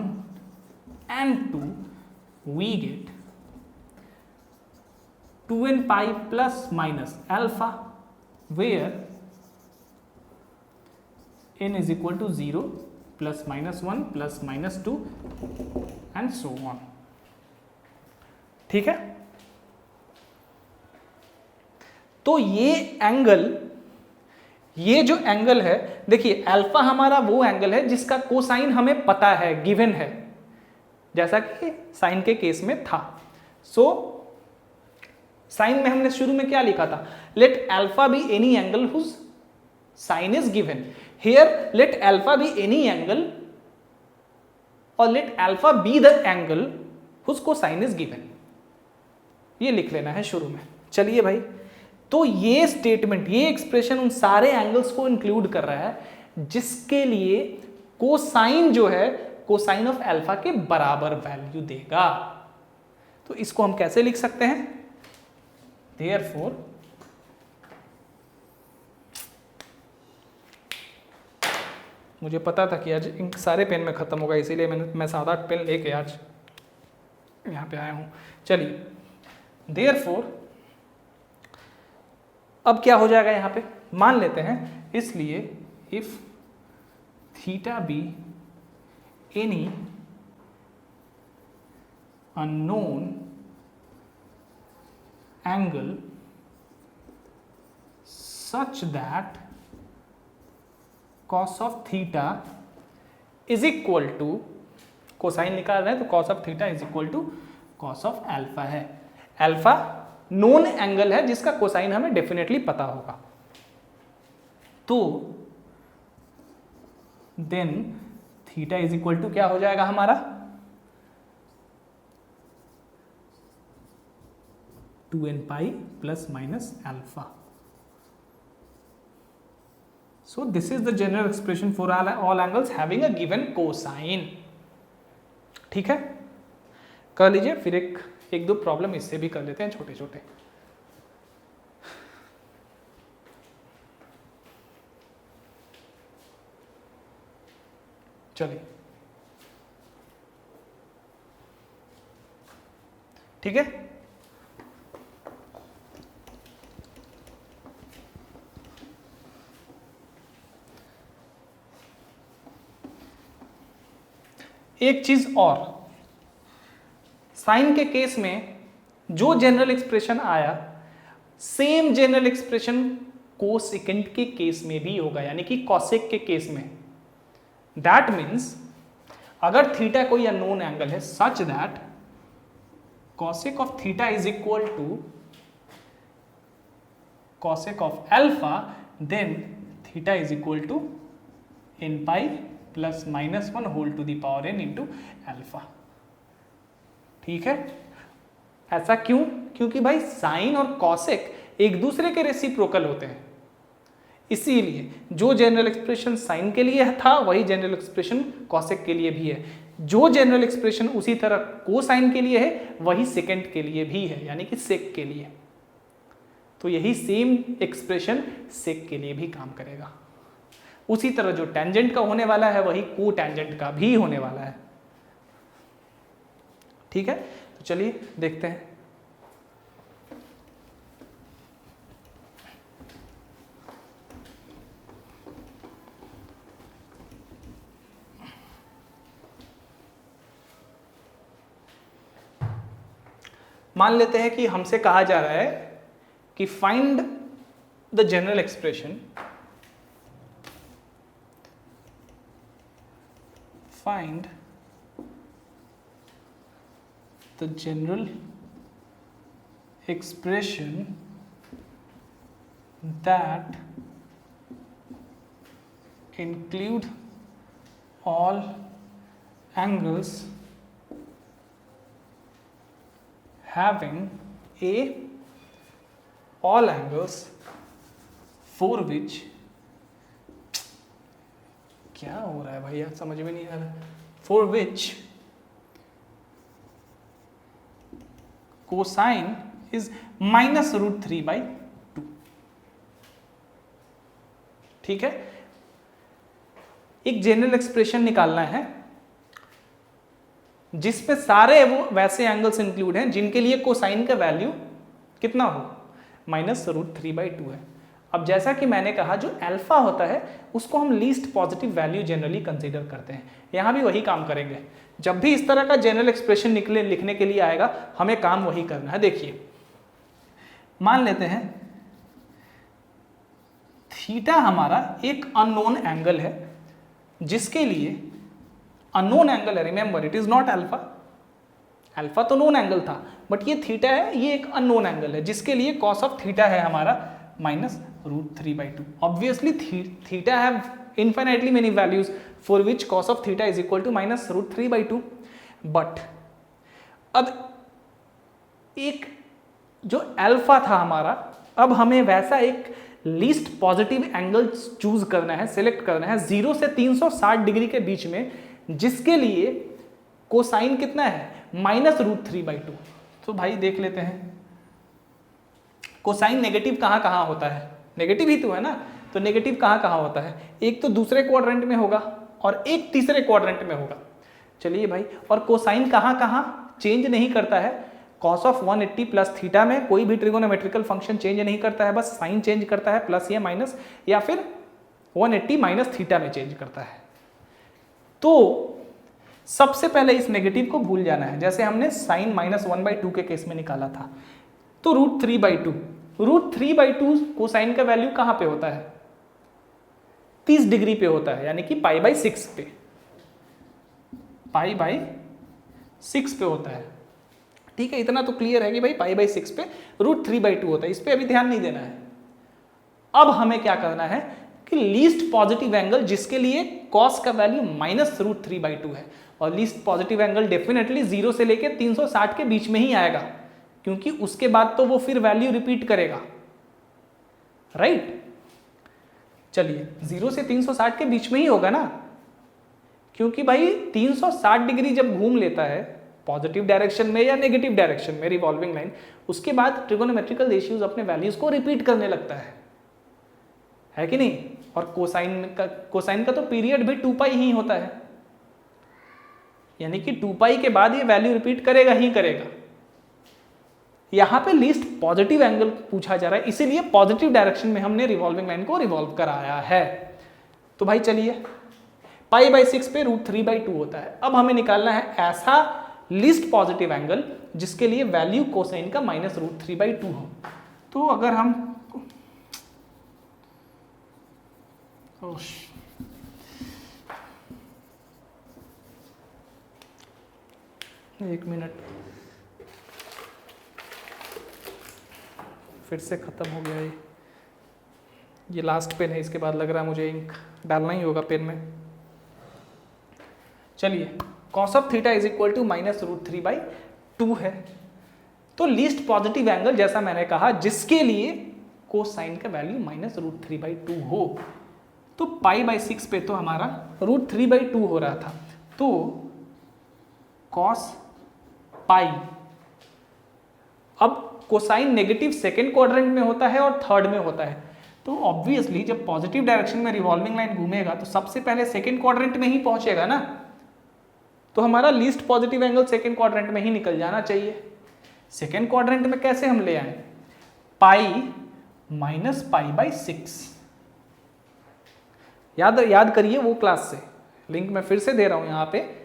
and 2 we get 2n pi plus minus alpha where n is equal to 0 plus minus 1 plus minus 2 and so on, ठीक है। तो ये जो एंगल है देखिए, अल्फा हमारा वो एंगल है जिसका कोसाइन हमें पता है, गिवन है, जैसा कि साइन के केस में था। सो साइन में हमने शुरू में क्या लिखा था, let alpha be any angle whose sine is given. Here let alpha be any angle or let alpha be the angle whose cosine is given, ये लिख लेना है शुरू में। चलिए भाई, तो ये स्टेटमेंट, ये एक्सप्रेशन उन सारे एंगल्स को इंक्लूड कर रहा है जिसके लिए कोसाइन जो है कोसाइन ऑफ अल्फा के बराबर वैल्यू देगा। तो इसको हम कैसे लिख सकते हैं, therefore मुझे पता था कि आज इंक सारे पेन में ख़त्म होगा, इसीलिए मैं 7-8 पेन लेके आज यहाँ पे आया हूँ। चलिए, therefore अब क्या हो जाएगा यहाँ पे, मान लेते हैं, इसलिए if theta be any unknown angle such that cos of theta is equal to, cosine निकाल रहे हैं तो cos of theta is equal to cos of alpha है। अल्फा नोन एंगल है जिसका कोसाइन हमें डेफिनेटली पता होगा। तो then theta is equal to क्या हो जाएगा हमारा 2n pi plus minus alpha. So this is the general expression for all angles having a given cosine, ठीक है। कर लीजिए, फिर एक दो प्रॉब्लम इससे भी कर लेते हैं छोटे छोटे। चलिए, ठीक है। एक चीज और, साइन के केस में जो जनरल एक्सप्रेशन आया सेम जनरल एक्सप्रेशन कोसेकेंट के केस में भी होगा, यानी कि कॉसेक के केस में। दैट मीन्स अगर थीटा कोई अननोन एंगल है such that cosec of theta is equal to cosec of alpha, then theta is equal to n pi plus minus 1 whole to the power n into alpha। ठीक है, ऐसा क्यों? क्योंकि भाई sign और cosec एक दूसरे के रेसिप्रोकल होते हैं, इसीलिए जो जनरल एक्सप्रेशन साइन के लिए था वही जनरल एक्सप्रेशन कॉसेक के लिए भी है। जो जनरल एक्सप्रेशन उसी तरह कोसाइन के लिए है वही सेकेंड के लिए भी है, यानी कि सेक के लिए। तो यही सेम एक्सप्रेशन सेक के लिए भी काम करेगा। उसी तरह जो टेंजेंट का होने वाला है वही को टेंजेंट का भी होने वाला है। ठीक है, तो चलिए देखते हैं। मान लेते हैं कि हमसे कहा जा रहा है कि find the general expression, find the general expression that include all angles having all angles for which, क्या हो रहा है भाई यार, समझ में नहीं आ रहा, for which cosine is minus √3/2। ठीक है, एक जनरल एक्सप्रेशन निकालना है जिसपे सारे वो वैसे एंगल्स इंक्लूड हैं जिनके लिए कोसाइन का वैल्यू कितना हो, -√3/2 है। अब जैसा कि मैंने कहा जो अल्फा होता है उसको हम least positive value generally consider करते हैं। यहाँ भी वही काम करेंगे, जब भी इस तरह का जनरल एक्सप्रेशन निकले लिखने के लिए आएगा हमें काम वही करना है। देखिए मान लेते हैं थीटा हमारा एक अननोन एंगल है जिसके लिए अननोन एंगल है, remember it is not alpha, alpha तो नोन एंगल था बट ये थीटा है, ये एक अननोन एंगल है जिसके लिए कॉस ऑफ थीटा है हमारा -√3/2। Obviously theta have infinitely many values for which cos of theta is equal to -√3/2। But अब एक जो अल्फा था हमारा, अब हमें वैसा एक लीस्ट पॉजिटिव एंगल चूज करना है, सिलेक्ट करना है 0 से 360 डिग्री के बीच में, जिसके लिए कोसाइन कितना है -√3/2। तो भाई देख लेते हैं कोसाइन नेगेटिव कहाँ कहाँ होता है, नेगेटिव ही तो है ना, तो नेगेटिव कहाँ कहाँ होता है, एक तो दूसरे क्वाड्रेंट में होगा और एक तीसरे क्वाड्रेंट में होगा। चलिए भाई, और कोसाइन कहाँ कहाँ चेंज नहीं करता है, कॉस ऑफ 180 प्लस थीटा में कोई भी ट्रिगोनोमेट्रिकल फंक्शन चेंज नहीं करता है, बस साइन चेंज करता है, प्लस या माइनस, या फिर 180 माइनस थीटा में चेंज करता है। तो सबसे पहले इस नेगेटिव को भूल जाना है, जैसे हमने साइन -1/2 के केस में निकाला था। तो √3/2 कोसाइन का वैल्यू कहाँ पे होता है, 30 डिग्री पे होता है, यानी कि π/6 पे, π/6 पे होता है। ठीक है, इतना तो क्लियर है कि भाई π/6 पे √3/2 होता है, इस पे अभी ध्यान नहीं देना है। अब हमें क्या करना है कि लीस्ट पॉजिटिव एंगल जिसके लिए कॉस का वैल्यू -√3/2 है, और लीस्ट पॉजिटिव एंगल डेफिनेटली 0 से लेके 360 के बीच में ही आएगा, क्योंकि उसके बाद तो वो फिर वैल्यू रिपीट करेगा, राइट। चलिए 0 से 360 के बीच में ही होगा ना, क्योंकि भाई 360 डिग्री जब घूम लेता है पॉजिटिव डायरेक्शन में या नेगेटिव डायरेक्शन में रिवॉल्विंग लाइन, उसके बाद ट्रिगोनोमेट्रिकल रेशियोज अपने वैल्यूज को रिपीट करने लगता है कि नहीं। और कोसाइन का तो पीरियड भी 2π ही होता है, यानी कि 2π के बाद ये वैल्यू रिपीट करेगा ही करेगा। यहां पे लीस्ट पॉजिटिव एंगल पूछा जा रहा है, इसीलिए पॉजिटिव डायरेक्शन में हमने रिवॉल्विंग लाइन को रिवॉल्व कराया है। तो भाई चलिए π/6 पे √3/2 होता है। अब हमें निकालना है ऐसा लीस्ट पॉजिटिव एंगल जिसके लिए वैल्यू कोसाइन का -√3/2 हो। तो अगर हम एक मिनट, फिर से ख़त्म हो गया ये लास्ट पेन है, इसके बाद लग रहा है मुझे इंक डालना ही होगा पेन में। चलिए, cos of theta is equal to -√3/2 है। तो लीस्ट पॉजिटिव एंगल जैसा मैंने कहा जिसके लिए कोसाइन का वैल्यू -√3/2 हो, तो π/6 पे तो हमारा √3/2 हो रहा था, तो cos पाई। अब कोसाइन नेगेटिव सेकेंड क्वाड्रेंट में होता है और थर्ड में होता है, तो ऑब्वियसली जब पॉजिटिव डायरेक्शन में रिवॉल्विंग लाइन घूमेगा तो सबसे पहले सेकेंड क्वाड्रेंट में ही पहुंचेगा ना, तो हमारा least positive angle second quadrant में ही निकल जाना चाहिए। सेकेंड क्वाड्रेंट में कैसे हम ले आए, पाई माइनस π/6। याद करिए वो क्लास से, लिंक मैं फिर से दे रहा हूं यहाँ पे।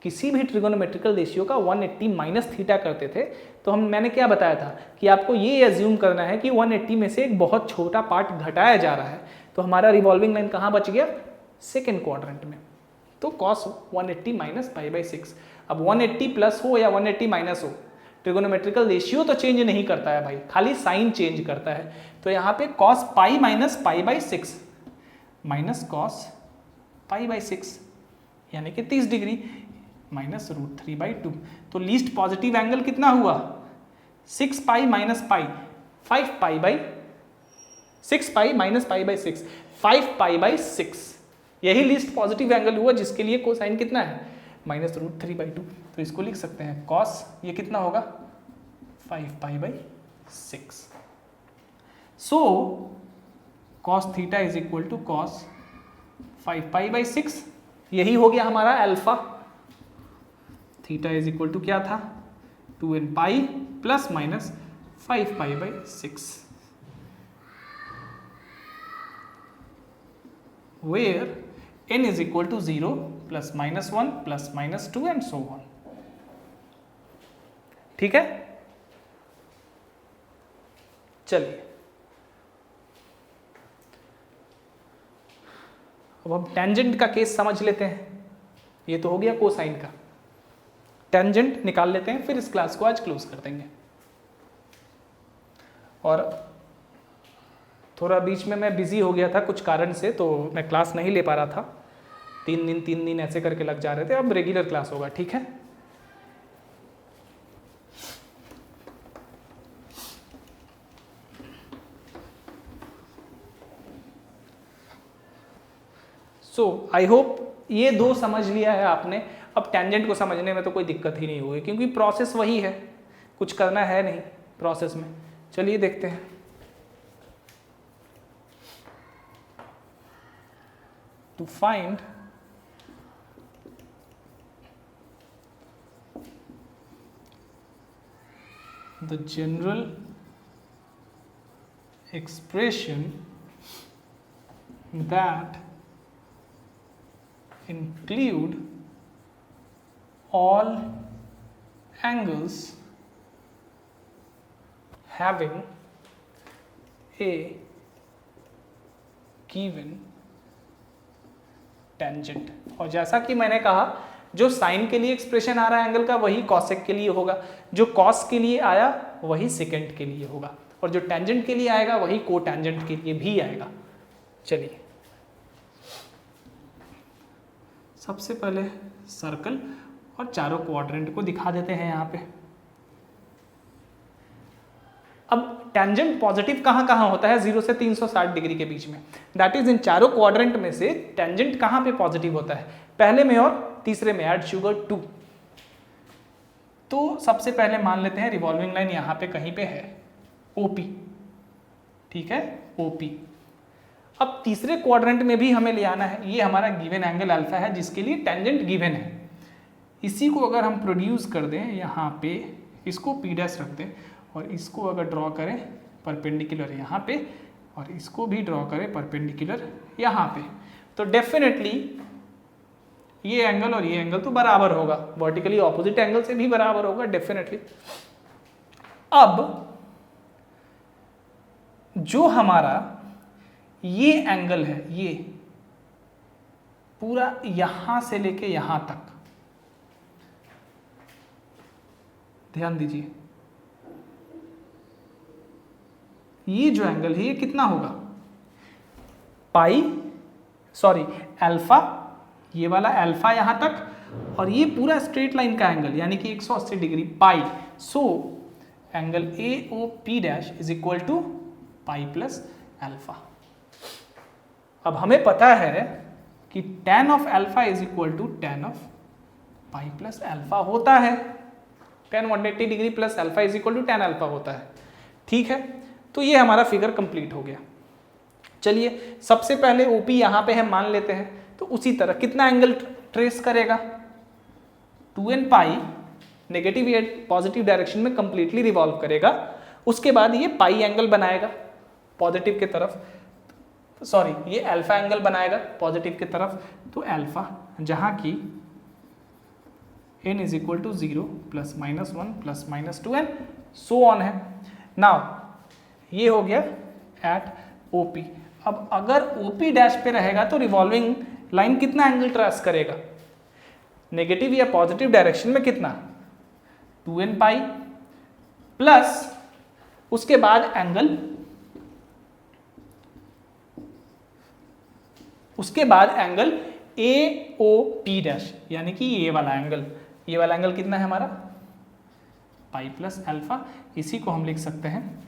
किसी भी ट्रिगोनोमेट्रिकल रेशियो का 180 माइनस थीटा करते थे तो मैंने क्या बताया था कि आपको ये एज्यूम करना है कि 180 में से एक बहुत छोटा पार्ट घटाया जा रहा है, तो हमारा रिवॉल्विंग लाइन कहाँ बच गया, सेकेंड क्वाड्रेंट में। तो cos 180 माइनस π/6। अब 180 प्लस हो या 180 माइनस हो, ट्रिगोनोमेट्रिकल रेशियो तो चेंज नहीं करता है भाई, खाली साइन चेंज करता है। तो यहाँ पे cos pi minus π/6 minus cos π/6 यानी कि 30 डिग्री माइनस √3/2। तो लीस्ट पॉजिटिव एंगल कितना हुआ, 6 पाई माइनस पाई, 5 पाई माइनस π/6, 5 π/6। यही लीस्ट पॉजिटिव एंगल हुआ जिसके लिए कोसाइन कितना है, -√3/2। तो इसको लिख सकते हैं कॉस, ये कितना होगा 5 π/6। सो cos theta is equal to cos 5 π/6। यही हो गया हमारा alpha. Theta is equal to क्या था, 2n pi plus minus 5 π/6, where n is equal to 0 plus -1 plus -2 and so on। ठीक है, चलिए अब हम टेंजेंट का केस समझ लेते हैं। ये तो हो गया कोसाइन का, टेंजेंट निकाल लेते हैं, फिर इस क्लास को आज क्लोज कर देंगे। और थोड़ा बीच में मैं बिजी हो गया था कुछ कारण से, तो मैं क्लास नहीं ले पा रहा था, 3 दिन ऐसे करके लग जा रहे थे। अब रेगुलर क्लास होगा, ठीक है। सो आई होप ये दो समझ लिया है आपने। अब टेंजेंट को समझने में तो कोई दिक्कत ही नहीं होगी क्योंकि प्रोसेस वही है, कुछ करना है नहीं प्रोसेस में। चलिए देखते हैं। To find the general expression that include all angles having a given tangent। और जैसा कि मैंने कहा, जो साइन के लिए एक्सप्रेशन आ रहा है एंगल का वही कॉसेक के लिए होगा, जो कॉस के लिए आया वही सेकेंड के लिए होगा, और जो टेंजेंट के लिए आएगा वही को टेंजेंट के लिए भी आएगा। चलिए सबसे पहले सर्कल और चारों क्वाड्रेंट को दिखा देते हैं यहाँ पे। अब टेंजेंट पॉजिटिव कहाँ कहाँ होता है 0 से 360 डिग्री के बीच में, दैट इज इन चारों क्वाड्रेंट में से टेंजेंट कहाँ पे पॉजिटिव होता है, पहले में और तीसरे में, ऐड शुगर 2। तो सबसे पहले मान लेते हैं रिवॉल्विंग लाइन यहाँ पे कहीं पे है OP, ठीक है OP। अब तीसरे क्वाड्रेंट में भी हमें ले आना है, ये हमारा गिवन एंगल अल्फा है जिसके लिए टेंजेंट गिवन है। इसी को अगर हम प्रोड्यूस कर दें यहाँ पे, इसको P' रख दें और इसको अगर ड्रॉ करें परपेंडिकुलर यहाँ पे, और इसको भी ड्रॉ करें परपेंडिकुलर यहाँ पे, तो डेफिनेटली ये एंगल और ये एंगल तो बराबर होगा, वर्टिकली ऑपोजिट एंगल से भी बराबर होगा डेफिनेटली। अब जो हमारा ये एंगल है, ये पूरा यहां से लेके यहां तक, ध्यान दीजिए, ये जो एंगल है ये कितना होगा, अल्फा, ये वाला अल्फा यहां तक, और ये पूरा स्ट्रेट लाइन का एंगल यानी कि 180 degree pi. So angle AOP dash is equal to pi plus alpha. अब हमें पता है कि tan of alpha is equal to tan of pi plus alpha होता है, tan 180 degree plus alpha is equal to tan alpha होता है। ठीक है, तो ये हमारा फिगर कंप्लीट हो गया। चलिए सबसे पहले OP यहाँ पे है मान लेते हैं, तो उसी तरह कितना एंगल ट्रेस करेगा, 2n पाई नेगेटिव या पॉजिटिव डायरेक्शन में कंप्लीटली रिवॉल्व करेगा, उसके बाद ये पाई एंगल बनाएगा पॉजिटिव की तरफ, सॉरी ये अल्फा एंगल बनाएगा पॉजिटिव की तरफ, तो अल्फा जहाँ की n is equal to 0 plus minus 1 plus minus 2n so on है। नाउ ये हो गया एट OP। अब अगर OP डैश पे रहेगा तो रिवॉल्विंग लाइन कितना एंगल ट्रेस करेगा, नेगेटिव या पॉजिटिव डायरेक्शन में कितना, 2n पाई प्लस उसके बाद एंगल, उसके बाद एंगल AOP डैश यानी कि ये वाला एंगल कितना है हमारा, पाई प्लस अल्फा। इसी को हम लिख सकते हैं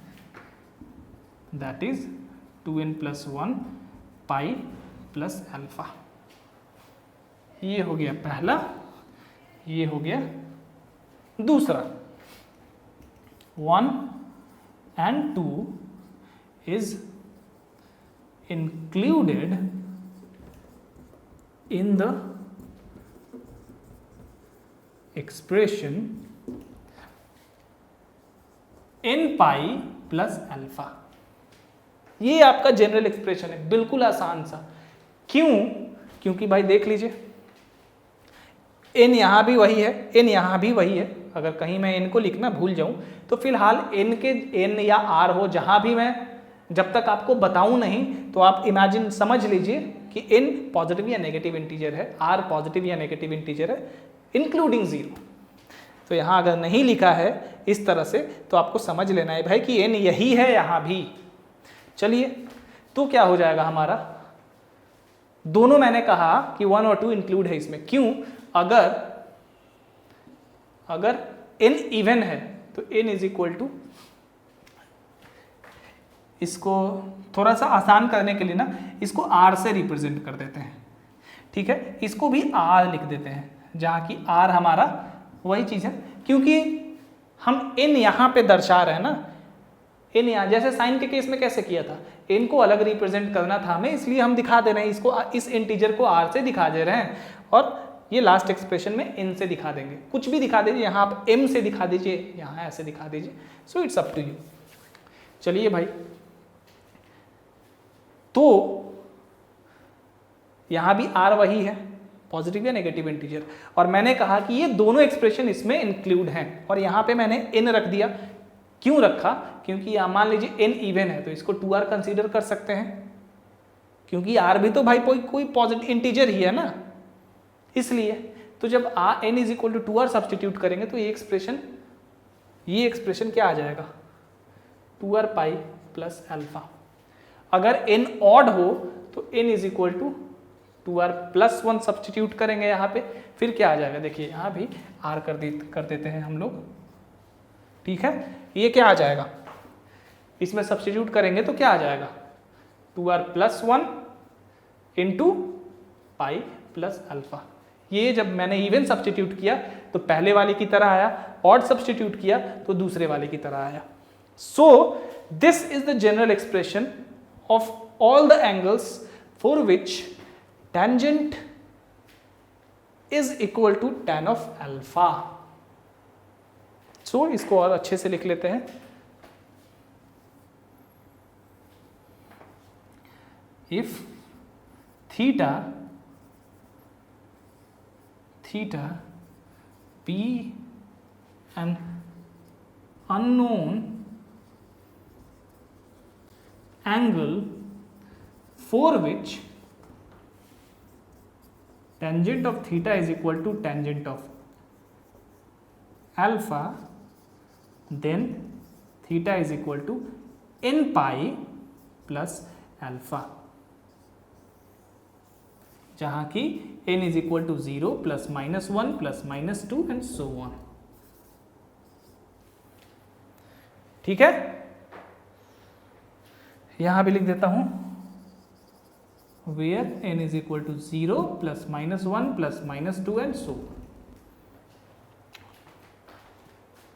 that is 2n plus 1 pi plus alpha. ये हो गया पहला, ये हो गया दूसरा। 1 and 2 is included in the expression n pi plus alpha. ये आपका जनरल एक्सप्रेशन है, बिल्कुल आसान सा। क्यों? क्योंकि भाई देख लीजिए n यहां भी वही है, n यहां भी वही है। अगर कहीं मैं n को लिखना भूल जाऊं तो फिलहाल n के n या r हो, जहां भी मैं जब तक आपको बताऊं नहीं तो आप इमेजिन समझ लीजिए कि n पॉजिटिव या नेगेटिव इंटीजर है, r पॉजिटिव या नेगेटिव इंटीजर है इंक्लूडिंग 0। तो यहाँ अगर नहीं लिखा है इस तरह से तो आपको समझ लेना है भाई कि n यही है यहाँ भी। चलिए तो क्या हो जाएगा हमारा, दोनों मैंने कहा कि 1 और 2 इंक्लूड है इसमें। क्यों? अगर n इवन है तो n इज इक्वल टू, इसको थोड़ा सा आसान करने के लिए ना इसको r से रिप्रेजेंट कर देते हैं, ठीक है। इसको भी r लिख देते हैं, जहाँ की r हमारा वही चीज़ है, क्योंकि हम n यहाँ पे दर्शा रहे हैं ना, n यहाँ जैसे साइन के केस में कैसे किया था, n को अलग रिप्रेजेंट करना था हमें, इसलिए हम दिखा दे रहे हैं इसको, इस इंटीजर को r से दिखा दे रहे हैं, और ये लास्ट एक्सप्रेशन में n से दिखा देंगे। कुछ भी दिखा दीजिए, यहाँ आप m से दिखा दीजिए, यहाँ ऐसे दिखा दीजिए, so it's up to you. चलिए भाई, तो यहाँ भी r वही है, पॉजिटिव या नेगेटिव इंटीजर, और मैंने कहा कि ये दोनों एक्सप्रेशन इसमें इंक्लूड हैं, और यहाँ पे मैंने n रख दिया। क्यों रखा? क्योंकि यहाँ मान लीजिए n इवन है तो इसको 2r कंसीडर कर सकते हैं, क्योंकि r भी तो भाई कोई पॉजिटिव इंटीजर ही है ना, इसलिए। तो जब n is equal to 2r substitute करेंगे तो ये एक्सप्रेशन क्या आ जाएगा, 2r पाई प्लस अल्फा। अगर n ऑड हो तो n is equal to 2r plus 1 substitute करेंगे यहाँ पे, फिर क्या आ जाएगा, देखिए यहाँ भी r कर देते हैं हम लोग, ठीक है। ये क्या आ जाएगा, इसमें सब्सटीट्यूट करेंगे तो क्या आ जाएगा, 2r प्लस 1 इंटू पाई प्लस अल्फा। ये जब मैंने इवन सब्सटीट्यूट किया तो पहले वाले की तरह आया, ऑड सब्सटीट्यूट किया तो दूसरे वाले की तरह आया। So this is the general expression of all the angles for which tangent is equal to tan of alpha. So इसको और अच्छे से लिख लेते हैं। If theta be an unknown angle for which tangent of theta is equal to tangent of alpha, then theta is equal to n pi plus alpha, जहाँ की n is equal to 0 plus -1 plus -2 and so on. ठीक है, यहां भी लिख देता हूं where n is equal to 0 plus -1 plus -2 and so on.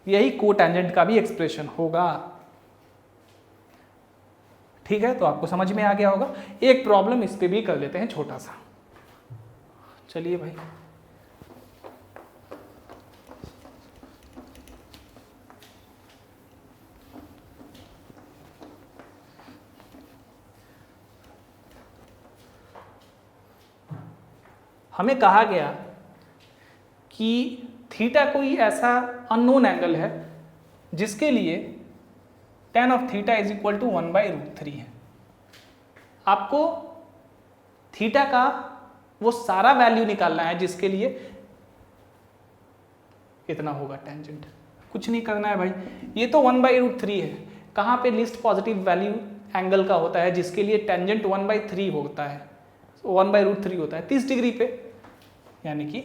यही कोटेंजेंट का भी एक्सप्रेशन होगा. ठीक है, तो आपको समझ में आ गया होगा. एक प्रॉब्लम इस पे भी कर लेते हैं छोटा सा. चलिए भाई, हमें कहा गया कि थीटा कोई ऐसा अननोन एंगल है जिसके लिए tan of theta is equal to 1/√3 है. आपको थीटा का वो सारा वैल्यू निकालना है जिसके लिए इतना होगा टेंजेंट. कुछ नहीं करना है भाई, ये तो 1/√3 है. कहाँ पे लीस्ट पॉजिटिव वैल्यू एंगल का होता है जिसके लिए टेंजेंट 1/3 होता है, 1/√3 होता है 30 डिग्री पे, यानी कि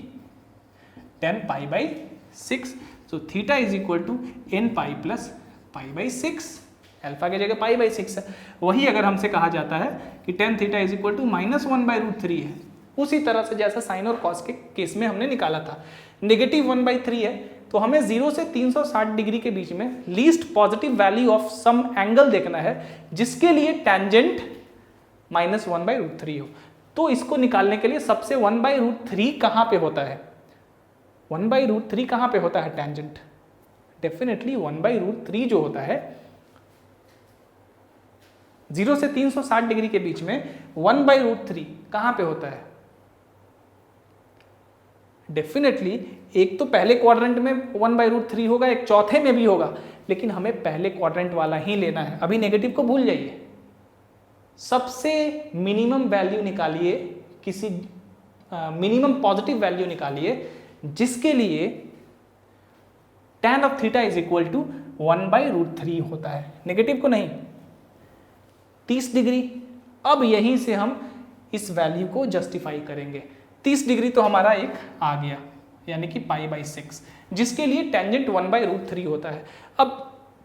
10 π/6. So theta is equal to n pi plus π/6. Alpha की जगह π/6 है. वही अगर हमसे कहा जाता है कि tan theta is equal to -1/√3 है, उसी तरह से जैसा साइन और कॉस के केस में हमने निकाला था, नेगेटिव 1/3 है, तो हमें 0 से 360 डिग्री के बीच में least positive value of some angle देखना है जिसके लिए टेंजेंट -1/√3 हो. तो इसको निकालने के लिए सबसे 1/√3 कहाँ पे होता है, 1/√3 कहाँ पे होता है टेंजेंट? डेफिनेटली 1/√3 जो होता है 0 से 360 डिग्री के बीच में 1/√3 कहाँ पे होता है? डेफिनेटली एक तो पहले क्वाड्रेंट में 1/√3 होगा, एक चौथे में भी होगा, लेकिन हमें पहले क्वाड्रेंट वाला ही लेना है. अभी नेगेटिव को भूल जाइए. सबसे मिनिमम वैल्यू निकालिए, किसी मिनिमम पॉजिटिव वैल्यू निकालिए जिसके लिए tan of theta is equal to 1/√3 होता है. नेगेटिव को नहीं, 30 डिग्री. अब यहीं से हम इस वैल्यू को जस्टिफाई करेंगे. 30 डिग्री तो हमारा एक आ गया, यानी कि π/6, जिसके लिए टेंजेंट 1/√3 होता है. अब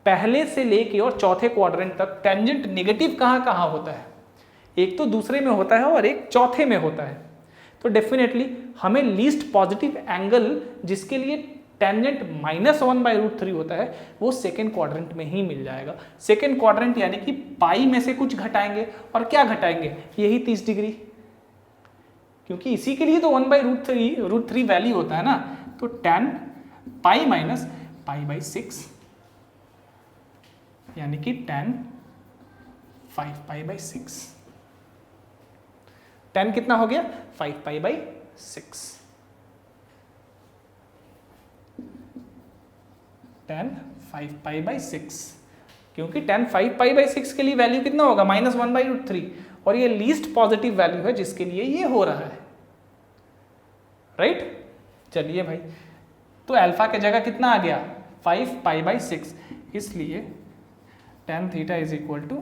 पहले से लेके और चौथे क्वाड्रेंट तक टेंजेंट नेगेटिव कहाँ कहाँ होता है? एक तो दूसरे में होता है और एक चौथे में होता है. तो डेफिनेटली हमें लीस्ट पॉजिटिव एंगल जिसके लिए टेंजेंट -1/√3 होता है वो सेकेंड क्वाड्रेंट में ही मिल जाएगा. सेकेंड क्वाड्रेंट यानी कि पाई में से कुछ घटाएंगे, और क्या घटाएंगे? यही 30 डिग्री, क्योंकि इसी के लिए तो 1/√3 वैल्यू होता है ना. तो tan पाई माइनस π/6 यानी कि tan 5π/6. tan कितना हो गया? 5π/6. tan 5π/6, क्योंकि tan 5π/6 के लिए वैल्यू कितना होगा? -1/√3, और ये लीस्ट पॉजिटिव वैल्यू है जिसके लिए ये हो रहा है. राइट? चलिए भाई, तो अल्फा के जगह कितना आ गया? 5π/6. इसलिए tan theta is equal to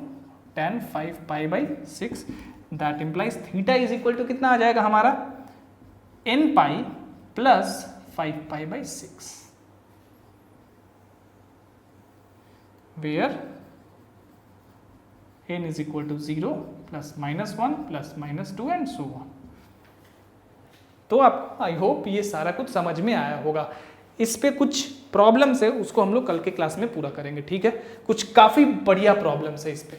tan 5π/6. That implies theta is equal to कितना आ जाएगा हमारा? n pi plus 5π/6, where n is equal to 0 plus -1 plus -2 and so on. तो आप आई होप ये सारा कुछ समझ में आया होगा. इस पे कुछ प्रॉब्लम्स है, उसको हम लोग कल के क्लास में पूरा करेंगे. ठीक है, कुछ काफ़ी बढ़िया प्रॉब्लम्स है इस पे.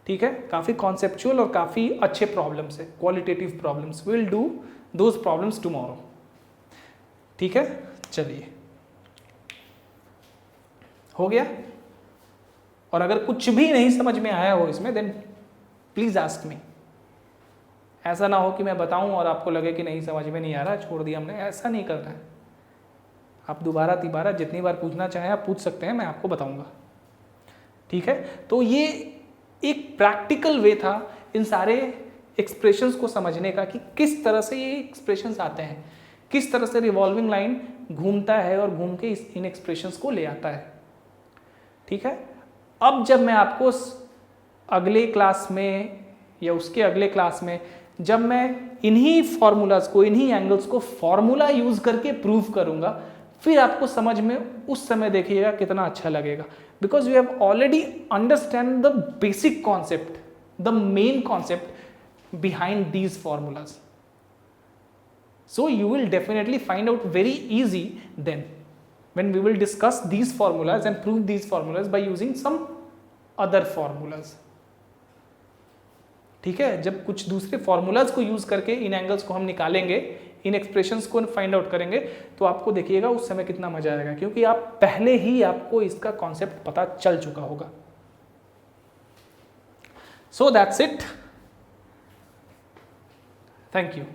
ठीक है, काफ़ी कॉन्सेप्चुअल और काफ़ी अच्छे प्रॉब्लम्स है, qualitative problems. Will do those problems tomorrow. ठीक है, चलिए, हो गया. और अगर कुछ भी नहीं समझ में आया हो इसमें, देन प्लीज आस्क मी. ऐसा ना हो कि मैं बताऊं और आपको लगे कि नहीं समझ में नहीं आ रहा, छोड़ दिया हमने, ऐसा नहीं करना है। आप दोबारा तिबारा जितनी बार पूछना चाहें आप पूछ सकते हैं, मैं आपको बताऊंगा, ठीक है। तो ये एक प्रैक्टिकल वे था इन सारे एक्सप्रेशंस को समझने का कि किस तरह से ये एक्सप्रेशंस आते हैं, किस तरह से रिवॉल्विंग लाइन घूमता है और घूम के इन एक्सप्रेशंस को ले आता है, ठीक है। अब जब मैं आपको अगले क्लास में या उसके अगले क्लास में जब मैं इन्हीं फॉर्मूलाज को, इन्हीं एंगल्स को फॉर्मूला यूज करके प्रूव करूंगा, फिर आपको समझ में उस समय देखिएगा कितना अच्छा लगेगा, because you have already understand the basic concept, the main concept behind these formulas. So you will definitely find out very easy then when we will discuss these formulas and prove these formulas by using some other formulas. ठीक है, जब कुछ दूसरे formulas को use करके इन angles को हम निकालेंगे, इन एक्सप्रेशंस को फाइंड आउट करेंगे, तो आपको देखिएगा उस समय कितना मजा आएगा, क्योंकि आप पहले ही आपको इसका कॉन्सेप्ट पता चल चुका होगा. So that's it. Thank you.